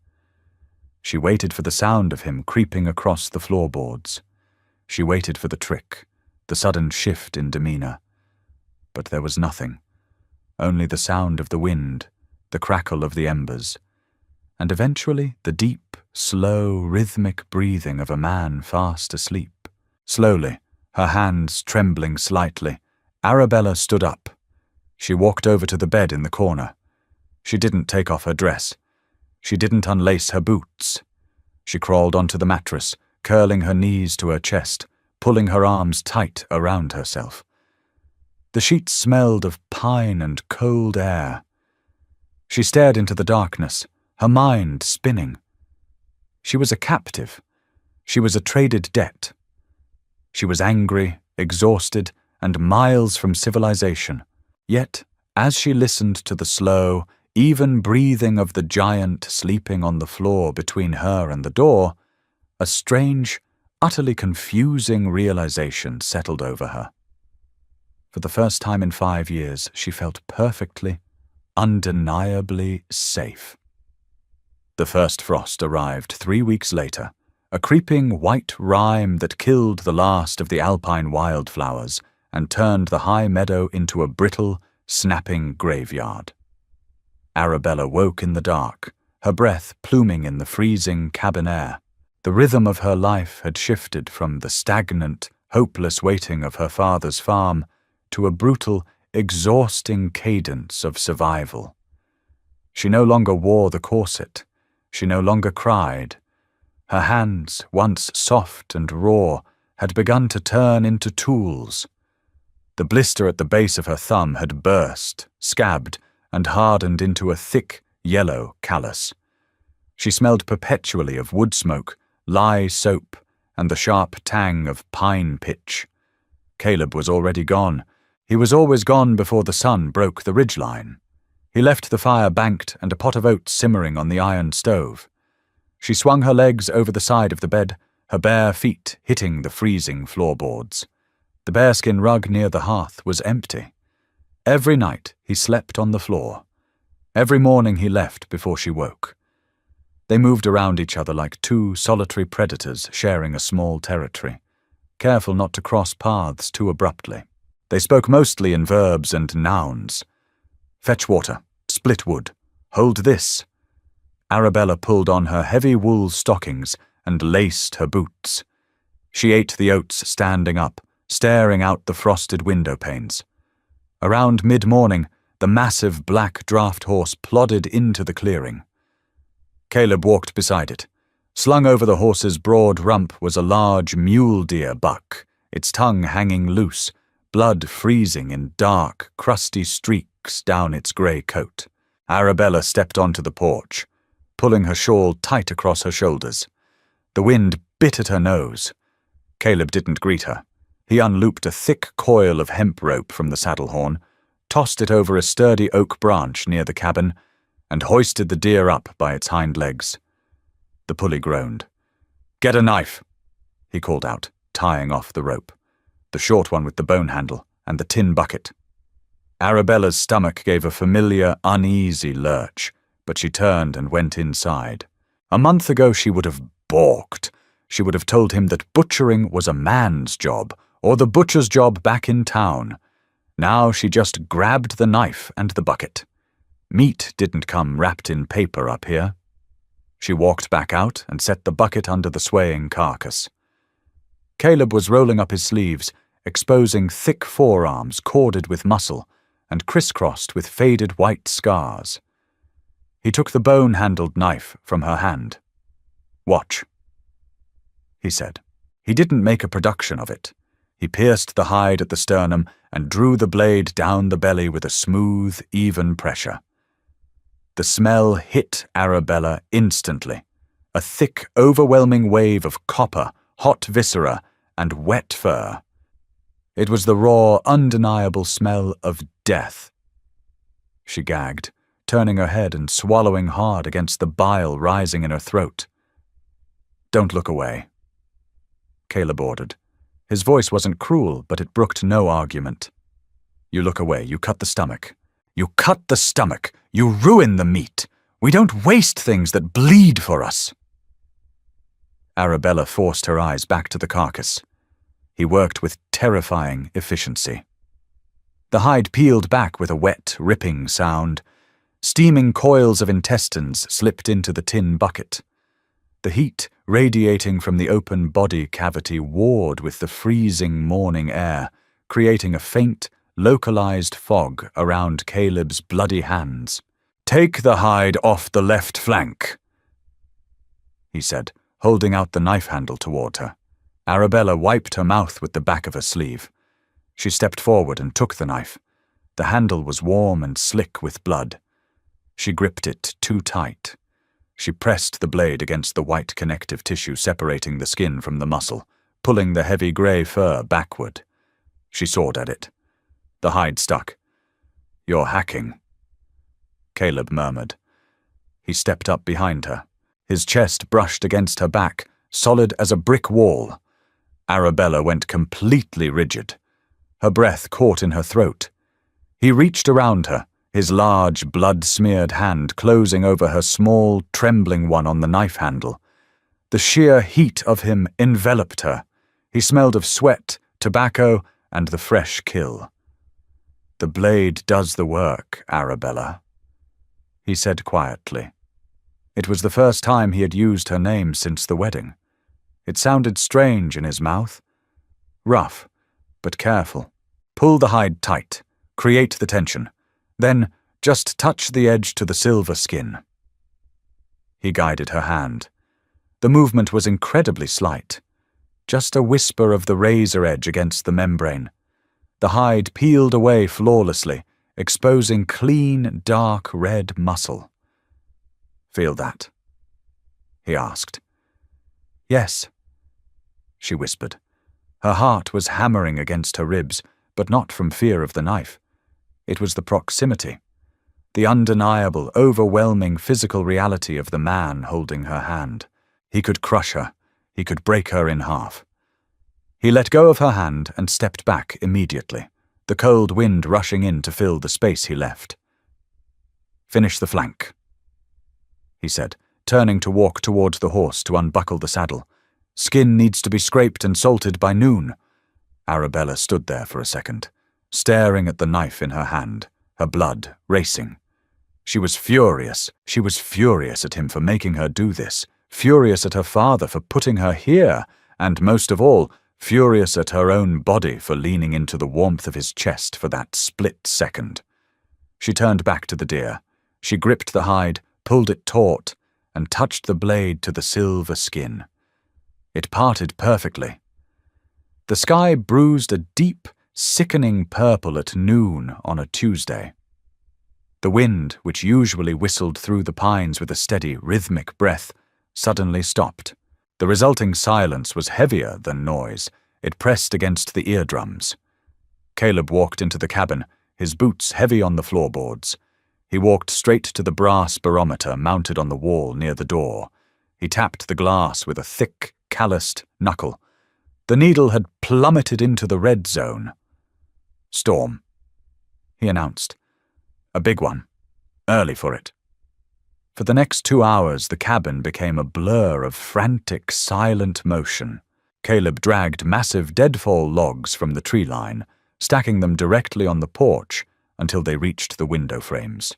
She waited for the sound of him creeping across the floorboards. She waited for the trick, the sudden shift in demeanor. But there was nothing, only the sound of the wind, the crackle of the embers, and eventually the deep, slow, rhythmic breathing of a man fast asleep. Slowly, her hands trembling slightly, Arabella stood up. She walked over to the bed in the corner. She didn't take off her dress. She didn't unlace her boots. She crawled onto the mattress, curling her knees to her chest, pulling her arms tight around herself. The sheets smelled of pine and cold air. She stared into the darkness, her mind spinning. She was a captive. She was a traded debt. She was angry, exhausted, and miles from civilization. Yet, as she listened to the slow, even breathing of the giant sleeping on the floor between her and the door, a strange, utterly confusing realization settled over her. For the first time in 5 years, she felt perfectly, undeniably safe. The first frost arrived 3 weeks later, a creeping white rime that killed the last of the alpine wildflowers and turned the high meadow into a brittle, snapping graveyard. Arabella woke in the dark, her breath pluming in the freezing cabin air. The rhythm of her life had shifted from the stagnant, hopeless waiting of her father's farm to a brutal, exhausting cadence of survival. She no longer wore the corset. She no longer cried. Her hands, once soft and raw, had begun to turn into tools. The blister at the base of her thumb had burst, scabbed, and hardened into a thick, yellow callus. She smelled perpetually of wood smoke, lye soap, and the sharp tang of pine pitch. Caleb was already gone. He was always gone before the sun broke the ridgeline. He left the fire banked and a pot of oats simmering on the iron stove. She swung her legs over the side of the bed, her bare feet hitting the freezing floorboards. The bearskin rug near the hearth was empty. Every night he slept on the floor. Every morning he left before she woke. They moved around each other like two solitary predators sharing a small territory, careful not to cross paths too abruptly. They spoke mostly in verbs and nouns. Fetch water, split wood, hold this. Arabella pulled on her heavy wool stockings and laced her boots. She ate the oats standing up, staring out the frosted window panes. Around mid-morning, the massive black draft horse plodded into the clearing. Caleb walked beside it. Slung over the horse's broad rump was a large mule deer buck, its tongue hanging loose, blood freezing in dark, crusty streaks down its grey coat. Arabella stepped onto the porch, pulling her shawl tight across her shoulders. The wind bit at her nose. Caleb didn't greet her. He unlooped a thick coil of hemp rope from the saddle horn, tossed it over a sturdy oak branch near the cabin, and hoisted the deer up by its hind legs. The pulley groaned. "Get a knife," he called out, tying off the rope, the short one with the bone handle and the tin bucket. Arabella's stomach gave a familiar, uneasy lurch, but she turned and went inside. A month ago she would have balked. She would have told him that butchering was a man's job, or the butcher's job back in town. Now she just grabbed the knife and the bucket. Meat didn't come wrapped in paper up here. She walked back out and set the bucket under the swaying carcass. Caleb was rolling up his sleeves, exposing thick forearms corded with muscle and crisscrossed with faded white scars. He took the bone-handled knife from her hand. "Watch," he said. He didn't make a production of it. He pierced the hide at the sternum and drew the blade down the belly with a smooth, even pressure. The smell hit Arabella instantly, a thick, overwhelming wave of copper, hot viscera, and wet fur. It was the raw, undeniable smell of death. She gagged, turning her head and swallowing hard against the bile rising in her throat. "Don't look away," Caleb ordered. His voice wasn't cruel, but it brooked no argument. "You look away, you cut the stomach. You cut the stomach. You ruin the meat. We don't waste things that bleed for us." Arabella forced her eyes back to the carcass. He worked with terrifying efficiency. The hide peeled back with a wet, ripping sound. Steaming coils of intestines slipped into the tin bucket. The heat radiating from the open body cavity warred with the freezing morning air, creating a faint, localized fog around Caleb's bloody hands. "Take the hide off the left flank," he said, holding out the knife handle toward her. Arabella wiped her mouth with the back of her sleeve. She stepped forward and took the knife. The handle was warm and slick with blood. She gripped it too tight. She pressed the blade against the white connective tissue separating the skin from the muscle, pulling the heavy grey fur backward. She sawed at it. The hide stuck. "You're hacking," Caleb murmured. He stepped up behind her. His chest brushed against her back, solid as a brick wall. Arabella went completely rigid. Her breath caught in her throat. He reached around her, his large, blood-smeared hand closing over her small, trembling one on the knife handle. The sheer heat of him enveloped her. He smelled of sweat, tobacco, and the fresh kill. "The blade does the work, Arabella," he said quietly. It was the first time he had used her name since the wedding. It sounded strange in his mouth. Rough, but careful. Pull the hide tight. Create the tension. Then just touch the edge to the silver skin. He guided her hand. The movement was incredibly slight. Just a whisper of the razor edge against the membrane. The hide peeled away flawlessly, exposing clean, dark red muscle. "Feel that?" he asked. "Yes," she whispered. Her heart was hammering against her ribs, but not from fear of the knife. It was the proximity, the undeniable, overwhelming physical reality of the man holding her hand. He could crush her. He could break her in half. He let go of her hand and stepped back immediately, the cold wind rushing in to fill the space he left. "Finish the flank," he said, turning to walk toward the horse to unbuckle the saddle. "Skin needs to be scraped and salted by noon." Arabella stood there for a second, staring at the knife in her hand, her blood racing. She was furious. She was furious at him for making her do this, furious at her father for putting her here, and most of all, furious at her own body for leaning into the warmth of his chest for that split second. She turned back to the deer. She gripped the hide, pulled it taut, and touched the blade to the silver skin. It parted perfectly. The sky bruised a deep, sickening purple at noon on a Tuesday. The wind, which usually whistled through the pines with a steady, rhythmic breath, suddenly stopped. The resulting silence was heavier than noise. It pressed against the eardrums. Caleb walked into the cabin, his boots heavy on the floorboards. He walked straight to the brass barometer mounted on the wall near the door. He tapped the glass with a thick, calloused knuckle. The needle had plummeted into the red zone. "Storm," he announced. "A big one. Early for it." For the next 2 hours, the cabin became a blur of frantic, silent motion. Caleb dragged massive deadfall logs from the tree line, stacking them directly on the porch until they reached the window frames.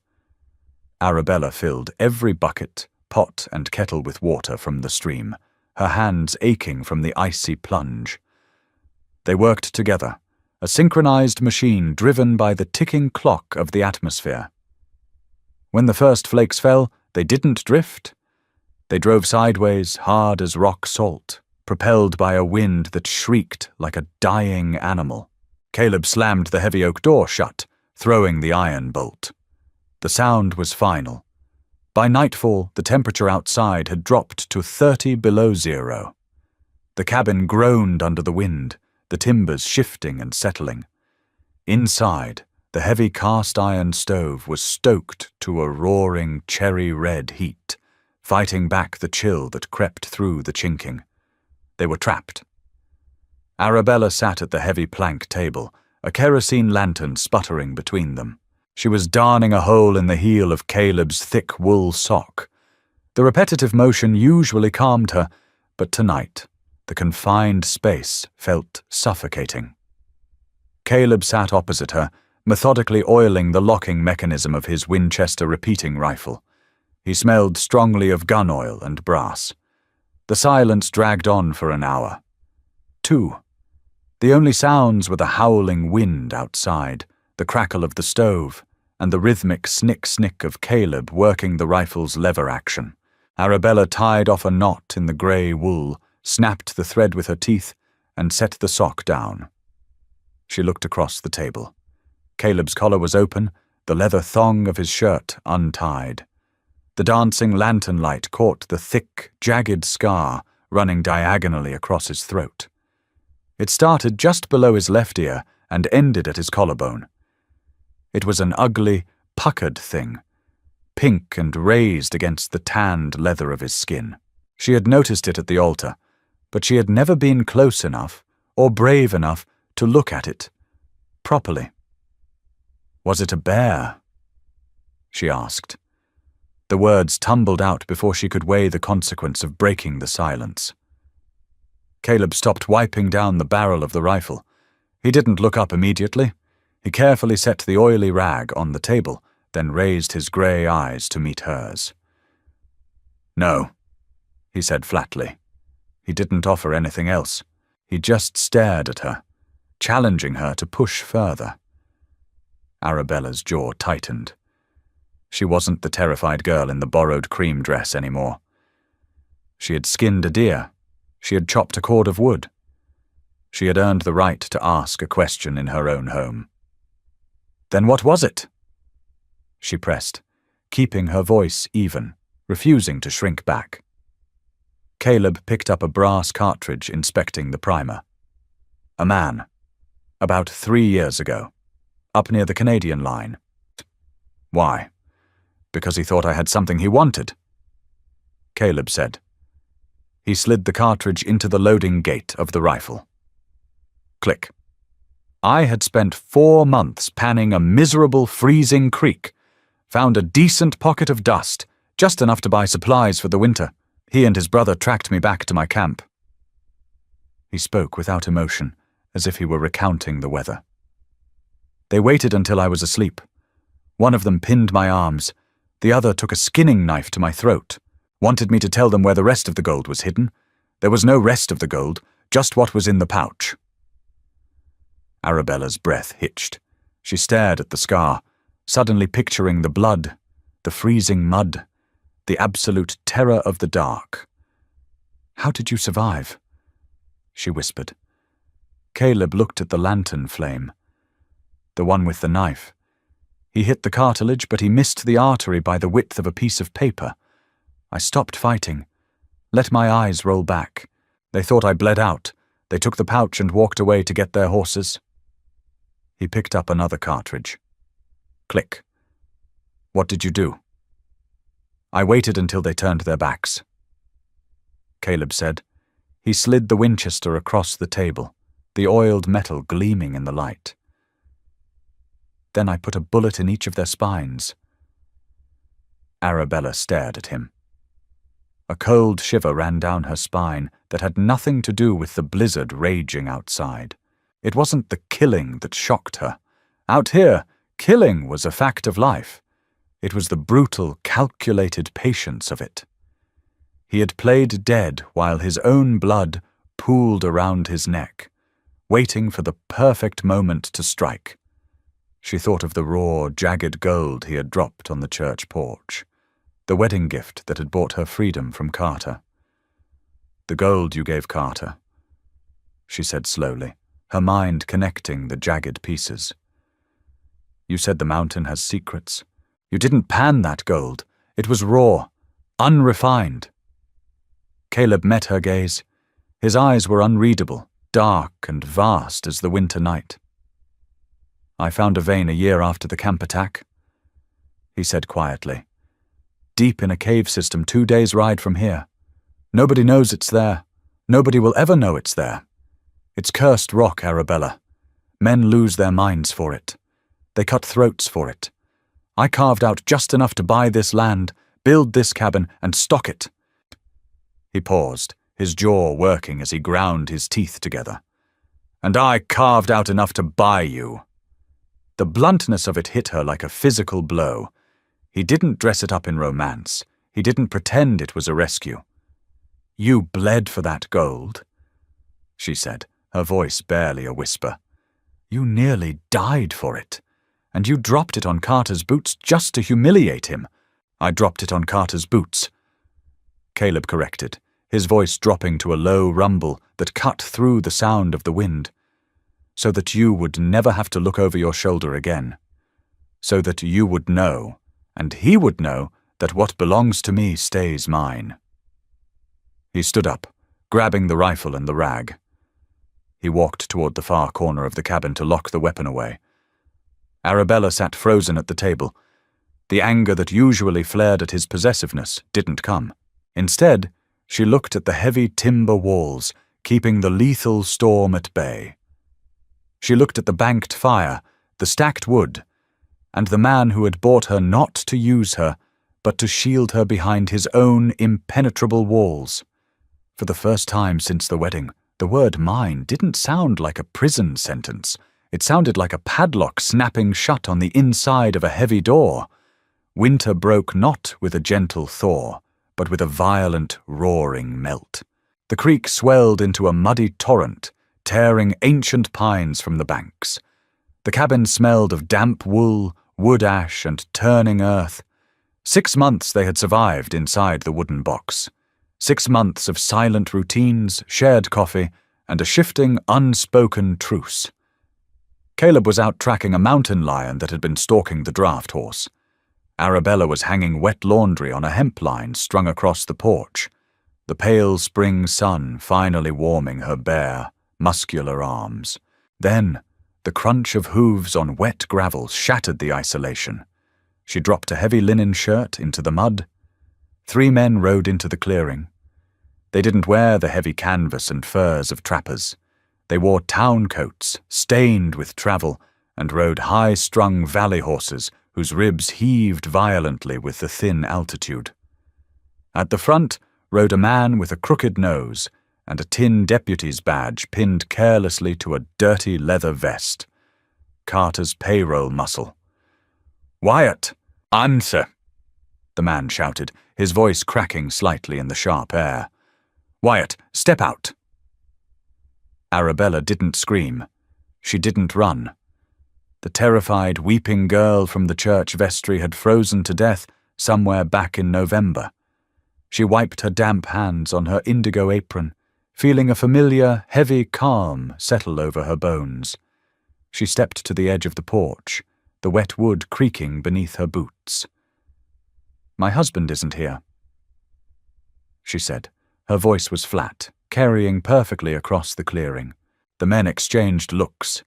Arabella filled every bucket, pot, and kettle with water from the stream, her hands aching from the icy plunge. They worked together, a synchronized machine driven by the ticking clock of the atmosphere. When the first flakes fell, they didn't drift. They drove sideways, hard as rock salt, propelled by a wind that shrieked like a dying animal. Caleb slammed the heavy oak door shut, throwing the iron bolt. The sound was final. By nightfall, the temperature outside had dropped to 30 below zero. The cabin groaned under the wind, the timbers shifting and settling. Inside, the heavy cast-iron stove was stoked to a roaring cherry-red heat, fighting back the chill that crept through the chinking. They were trapped. Arabella sat at the heavy plank table, a kerosene lantern sputtering between them. She was darning a hole in the heel of Caleb's thick wool sock. The repetitive motion usually calmed her, but tonight, the confined space felt suffocating. Caleb sat opposite her, methodically oiling the locking mechanism of his Winchester repeating rifle. He smelled strongly of gun oil and brass. The silence dragged on for an hour. 2. The only sounds were the howling wind outside, the crackle of the stove, and the rhythmic snick-snick of Caleb working the rifle's lever action. Arabella tied off a knot in the grey wool, snapped the thread with her teeth, and set the sock down. She looked across the table. Caleb's collar was open, the leather thong of his shirt untied. The dancing lantern light caught the thick, jagged scar running diagonally across his throat. It started just below his left ear and ended at his collarbone. It was an ugly, puckered thing, pink and raised against the tanned leather of his skin. She had noticed it at the altar, but she had never been close enough or brave enough to look at it properly. Was it a bear? She asked. The words tumbled out before she could weigh the consequence of breaking the silence. Caleb stopped wiping down the barrel of the rifle. He didn't look up immediately. He carefully set the oily rag on the table, then raised his grey eyes to meet hers. "No," he said flatly. He didn't offer anything else. He just stared at her, challenging her to push further. Arabella's jaw tightened. She wasn't the terrified girl in the borrowed cream dress anymore. She had skinned a deer. She had chopped a cord of wood. She had earned the right to ask a question in her own home. "Then what was it?" she pressed, keeping her voice even, refusing to shrink back. Caleb picked up a brass cartridge, inspecting the primer. "A man. About 3 years ago. Up near the Canadian line." "Why?" "Because he thought I had something he wanted," Caleb said. He slid the cartridge into the loading gate of the rifle. Click. I had spent 4 months panning a miserable, freezing creek, found a decent pocket of dust, just enough to buy supplies for the winter. He and his brother tracked me back to my camp. He spoke without emotion, as if he were recounting the weather. They waited until I was asleep. One of them pinned my arms. The other took a skinning knife to my throat, wanted me to tell them where the rest of the gold was hidden. There was no rest of the gold, just what was in the pouch. Arabella's breath hitched. She stared at the scar, suddenly picturing the blood, the freezing mud, the absolute terror of the dark. "How did you survive?" she whispered. Caleb looked at the lantern flame. The one with the knife. He hit the cartilage, but he missed the artery by the width of a piece of paper. I stopped fighting, let my eyes roll back. They thought I bled out. They took the pouch and walked away to get their horses. He picked up another cartridge. Click. "What did you do?" "I waited until they turned their backs," Caleb said. He slid the Winchester across the table, the oiled metal gleaming in the light. "Then I put a bullet in each of their spines." Arabella stared at him. A cold shiver ran down her spine that had nothing to do with the blizzard raging outside. It wasn't the killing that shocked her. Out here, killing was a fact of life. It was the brutal, calculated patience of it. He had played dead while his own blood pooled around his neck, waiting for the perfect moment to strike. She thought of the raw, jagged gold he had dropped on the church porch, the wedding gift that had bought her freedom from Carter. "The gold you gave Carter," she said slowly, her mind connecting the jagged pieces. "You said the mountain has secrets. You didn't pan that gold. It was raw, unrefined." Caleb met her gaze. His eyes were unreadable, dark and vast as the winter night. "I found a vein a year after the camp attack," he said quietly. "Deep in a cave system 2 days' ride from here. Nobody knows it's there. Nobody will ever know it's there. It's cursed rock, Arabella. Men lose their minds for it. They cut throats for it. I carved out just enough to buy this land, build this cabin, and stock it." He paused, his jaw working as he ground his teeth together. "And I carved out enough to buy you." The bluntness of it hit her like a physical blow. He didn't dress it up in romance. He didn't pretend it was a rescue. "You bled for that gold," she said, her voice barely a whisper. "You nearly died for it. And you dropped it on Carter's boots just to humiliate him." "I dropped it on Carter's boots," Caleb corrected, his voice dropping to a low rumble that cut through the sound of the wind. "So that you would never have to look over your shoulder again. So that you would know, and he would know, that what belongs to me stays mine." He stood up, grabbing the rifle and the rag. He walked toward the far corner of the cabin to lock the weapon away. Arabella sat frozen at the table. The anger that usually flared at his possessiveness didn't come. Instead, she looked at the heavy timber walls, keeping the lethal storm at bay. She looked at the banked fire, the stacked wood, and the man who had bought her not to use her, but to shield her behind his own impenetrable walls. For the first time since the wedding, the word mine didn't sound like a prison sentence. It sounded like a padlock snapping shut on the inside of a heavy door. Winter broke not with a gentle thaw, but with a violent, roaring melt. The creek swelled into a muddy torrent, tearing ancient pines from the banks. The cabin smelled of damp wool, wood ash, and turning earth. 6 months they had survived inside the wooden box. 6 months of silent routines, shared coffee, and a shifting, unspoken truce. Caleb was out tracking a mountain lion that had been stalking the draft horse. Arabella was hanging wet laundry on a hemp line strung across the porch, the pale spring sun finally warming her bare, muscular arms. Then, the crunch of hooves on wet gravel shattered the isolation. She dropped a heavy linen shirt into the mud. 3 men rode into the clearing. They didn't wear the heavy canvas and furs of trappers. They wore town coats, stained with travel, and rode high-strung valley horses whose ribs heaved violently with the thin altitude. At the front rode a man with a crooked nose and a tin deputy's badge pinned carelessly to a dirty leather vest. Carter's payroll muscle. "Wyatt, answer!" the man shouted, his voice cracking slightly in the sharp air. "Wyatt, step out!" Arabella didn't scream. She didn't run. The terrified, weeping girl from the church vestry had frozen to death somewhere back in November. She wiped her damp hands on her indigo apron, feeling a familiar, heavy calm settle over her bones. She stepped to the edge of the porch, the wet wood creaking beneath her boots. "My husband isn't here," she said. Her voice was flat, carrying perfectly across the clearing. The men exchanged looks.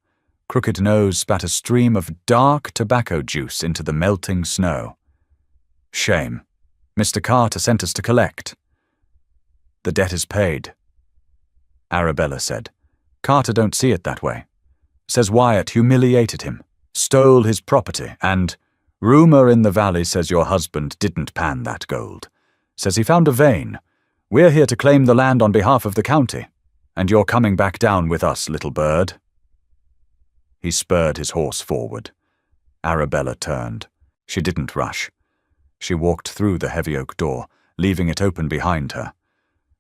Crooked Nose spat a stream of dark tobacco juice into the melting snow. "Shame. Mr. Carter sent us to collect." "The debt is paid," Arabella said. "Carter don't see it that way. Says Wyatt humiliated him, stole his property, and rumor in the valley says your husband didn't pan that gold. Says he found a vein. We're here to claim the land on behalf of the county, and you're coming back down with us, little bird." He spurred his horse forward. Arabella turned. She didn't rush. She walked through the heavy oak door, leaving it open behind her.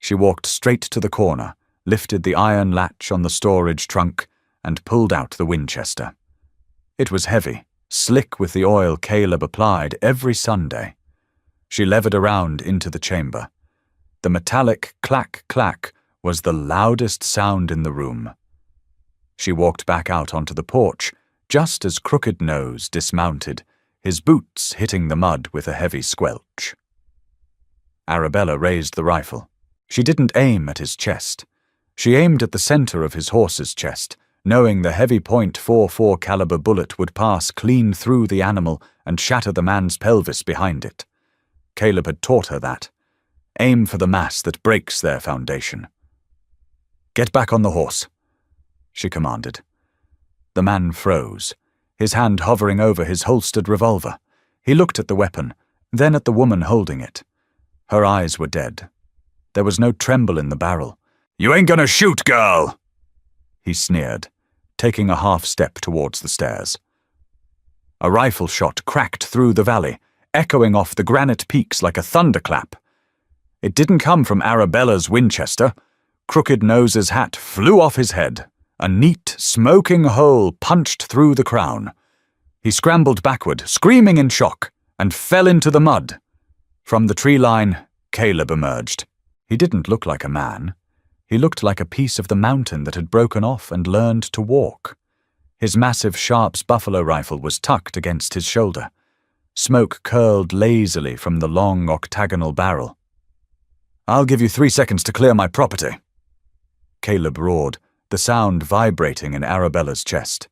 She walked straight to the corner, lifted the iron latch on the storage trunk, and pulled out the Winchester. It was heavy, slick with the oil Caleb applied every Sunday. She levered around into the chamber. The metallic clack-clack was the loudest sound in the room. She walked back out onto the porch, just as Crooked Nose dismounted, his boots hitting the mud with a heavy squelch. Arabella raised the rifle. She didn't aim at his chest. She aimed at the center of his horse's chest, knowing the heavy .44 caliber bullet would pass clean through the animal and shatter the man's pelvis behind it. Caleb had taught her that. Aim for the mass that breaks their foundation. "Get back on the horse," she commanded. The man froze, his hand hovering over his holstered revolver. He looked at the weapon, then at the woman holding it. Her eyes were dead. There was no tremble in the barrel. "You ain't gonna shoot, girl!" he sneered, taking a half step towards the stairs. A rifle shot cracked through the valley, echoing off the granite peaks like a thunderclap. It didn't come from Arabella's Winchester. Crooked Nose's hat flew off his head. A neat, smoking hole punched through the crown. He scrambled backward, screaming in shock, and fell into the mud. From the tree line, Caleb emerged. He didn't look like a man. He looked like a piece of the mountain that had broken off and learned to walk. His massive Sharps buffalo rifle was tucked against his shoulder. Smoke curled lazily from the long octagonal barrel. "I'll give you 3 seconds to clear my property," Caleb roared, the sound vibrating in Arabella's chest.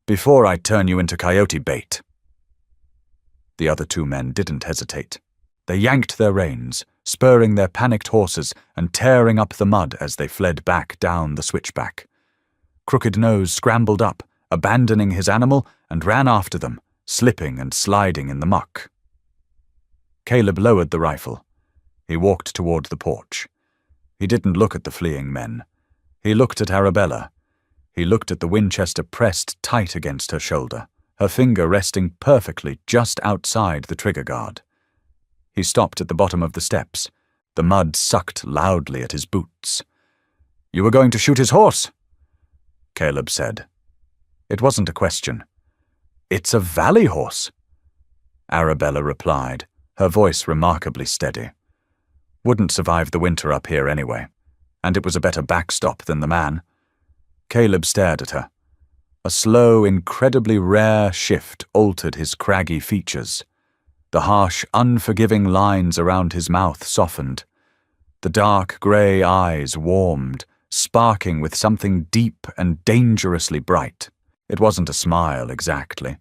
"Before I turn you into coyote bait." The other 2 men didn't hesitate. They yanked their reins, spurring their panicked horses and tearing up the mud as they fled back down the switchback. Crooked Nose scrambled up, abandoning his animal, and ran after them, slipping and sliding in the muck. Caleb lowered the rifle. He walked toward the porch. He didn't look at the fleeing men. He looked at Arabella. He looked at the Winchester pressed tight against her shoulder, her finger resting perfectly just outside the trigger guard. He stopped at the bottom of the steps. The mud sucked loudly at his boots. "You were going to shoot his horse?" Caleb said. It wasn't a question. "It's a valley horse," Arabella replied, her voice remarkably steady. "Wouldn't survive the winter up here anyway. And it was a better backstop than the man. Caleb stared at her. A slow, incredibly rare shift altered his craggy features. The harsh, unforgiving lines around his mouth softened. The dark grey eyes warmed, sparking with something deep and dangerously bright. It wasn't a smile exactly,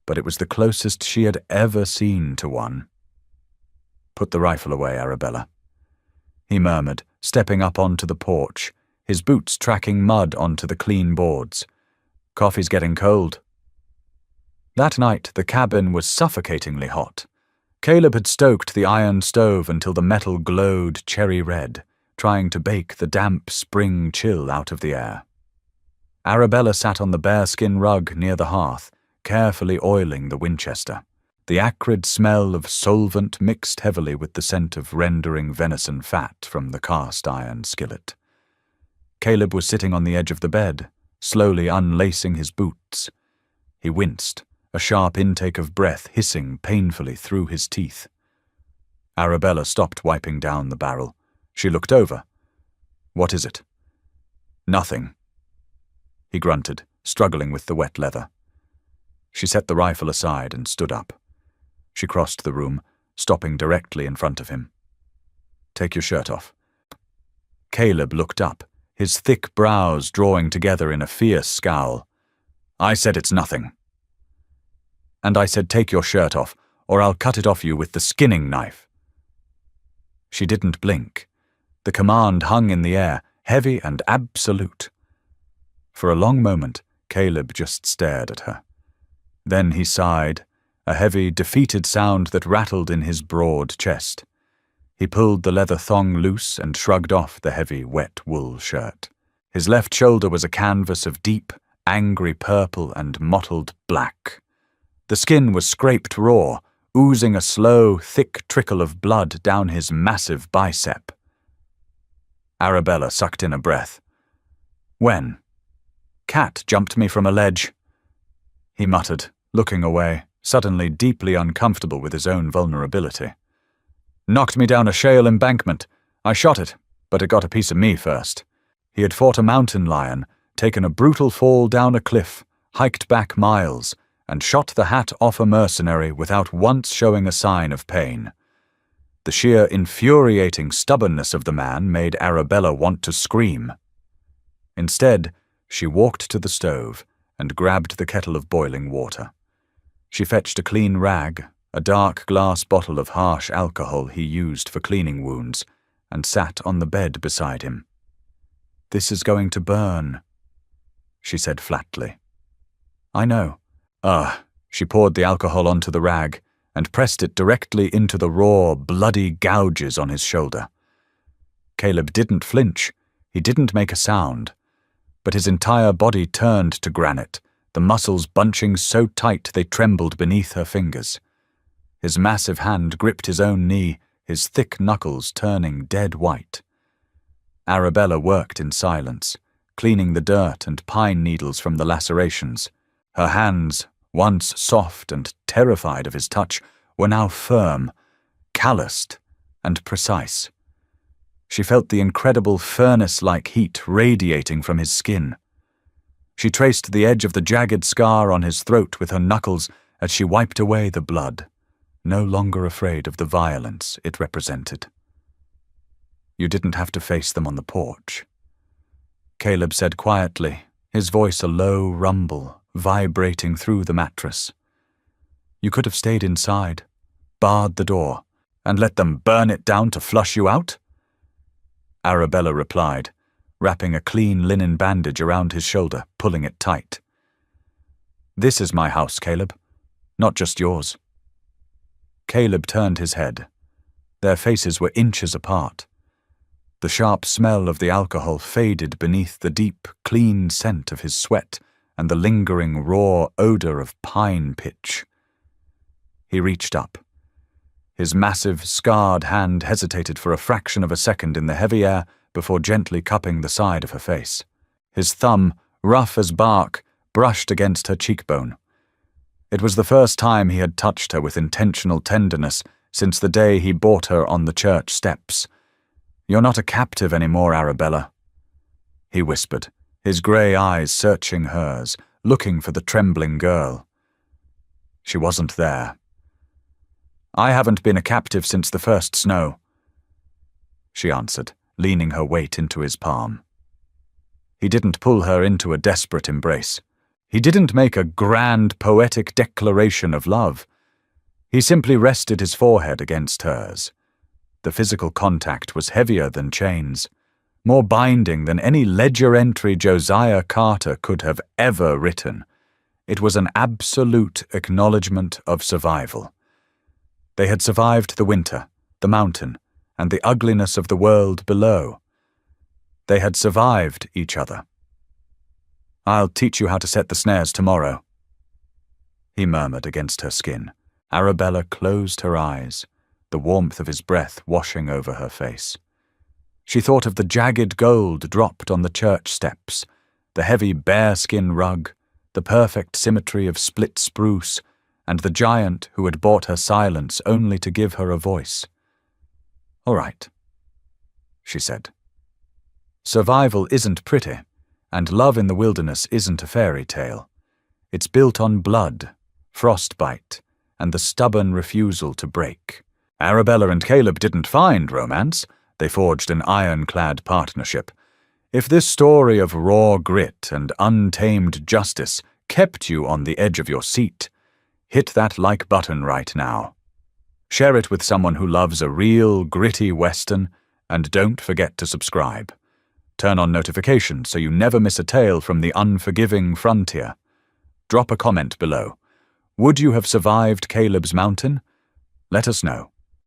but it was the closest she had ever seen to one. "Put the rifle away, Arabella," he murmured, stepping up onto the porch, his boots tracking mud onto the clean boards. "Coffee's getting cold." That night the cabin was suffocatingly hot. Caleb had stoked the iron stove until the metal glowed cherry red, trying to bake the damp spring chill out of the air. Arabella sat on the bearskin rug near the hearth, carefully oiling the Winchester. The acrid smell of solvent mixed heavily with the scent of rendering venison fat from the cast iron skillet. Caleb was sitting on the edge of the bed, slowly unlacing his boots. He winced, a sharp intake of breath hissing painfully through his teeth. Arabella stopped wiping down the barrel. She looked over. "What is it?" "Nothing," he grunted, struggling with the wet leather. She set the rifle aside and stood up. She crossed the room, stopping directly in front of him. "Take your shirt off." Caleb looked up, his thick brows drawing together in a fierce scowl. "I said it's nothing." "And I said take your shirt off, or I'll cut it off you with the skinning knife." She didn't blink. The command hung in the air, heavy and absolute. For a long moment, Caleb just stared at her. Then he sighed, a heavy, defeated sound that rattled in his broad chest. He pulled the leather thong loose and shrugged off the heavy, wet wool shirt. His left shoulder was a canvas of deep, angry purple and mottled black. The skin was scraped raw, oozing a slow, thick trickle of blood down his massive bicep. Arabella sucked in a breath. "When?" "Cat jumped me from a ledge," he muttered, looking away, suddenly deeply uncomfortable with his own vulnerability. "Knocked me down a shale embankment. I shot it, but it got a piece of me first." He had fought a mountain lion, taken a brutal fall down a cliff, hiked back miles, and shot the hat off a mercenary without once showing a sign of pain. The sheer infuriating stubbornness of the man made Arabella want to scream. Instead, she walked to the stove and grabbed the kettle of boiling water. She fetched a clean rag, a dark glass bottle of harsh alcohol he used for cleaning wounds, and sat on the bed beside him. "This is going to burn," she said flatly. "I know." She poured the alcohol onto the rag and pressed it directly into the raw, bloody gouges on his shoulder. Caleb didn't flinch. He didn't make a sound. But his entire body turned to granite, the muscles bunching so tight they trembled beneath her fingers. His massive hand gripped his own knee, his thick knuckles turning dead white. Arabella worked in silence, cleaning the dirt and pine needles from the lacerations. Her hands, once soft and terrified of his touch, were now firm, calloused, and precise. She felt the incredible furnace-like heat radiating from his skin. She traced the edge of the jagged scar on his throat with her knuckles as she wiped away the blood, no longer afraid of the violence it represented. "You didn't have to face them on the porch," Caleb said quietly, his voice a low rumble, vibrating through the mattress. "You could have stayed inside, barred the door, and let them burn it down to flush you out?" Arabella replied, wrapping a clean linen bandage around his shoulder, pulling it tight. "This is my house, Caleb, not just yours." Caleb turned his head. Their faces were inches apart. The sharp smell of the alcohol faded beneath the deep, clean scent of his sweat and the lingering raw odor of pine pitch. He reached up. His massive, scarred hand hesitated for a fraction of a second in the heavy air before gently cupping the side of her face. His thumb, rough as bark, brushed against her cheekbone. It was the first time he had touched her with intentional tenderness since the day he bought her on the church steps. "You're not a captive anymore, Arabella," he whispered, his grey eyes searching hers, looking for the trembling girl. She wasn't there. "I haven't been a captive since the first snow," she answered, leaning her weight into his palm. He didn't pull her into a desperate embrace. He didn't make a grand, poetic declaration of love. He simply rested his forehead against hers. The physical contact was heavier than chains, more binding than any ledger entry Josiah Carter could have ever written. It was an absolute acknowledgement of survival. They had survived the winter, the mountain, and the ugliness of the world below. They had survived each other. "I'll teach you how to set the snares tomorrow," he murmured against her skin. Arabella closed her eyes, the warmth of his breath washing over her face. She thought of the jagged gold dropped on the church steps, the heavy bearskin rug, the perfect symmetry of split spruce, and the giant who had bought her silence only to give her a voice. "All right," she said. "Survival isn't pretty, and love in the wilderness isn't a fairy tale. It's built on blood, frostbite, and the stubborn refusal to break. Arabella and Caleb didn't find romance. They forged an ironclad partnership. If this story of raw grit and untamed justice kept you on the edge of your seat, hit that like button right now. Share it with someone who loves a real, gritty Western, and don't forget to subscribe. Turn on notifications so you never miss a tale from the unforgiving frontier. Drop a comment below. Would you have survived Caleb's mountain? Let us know.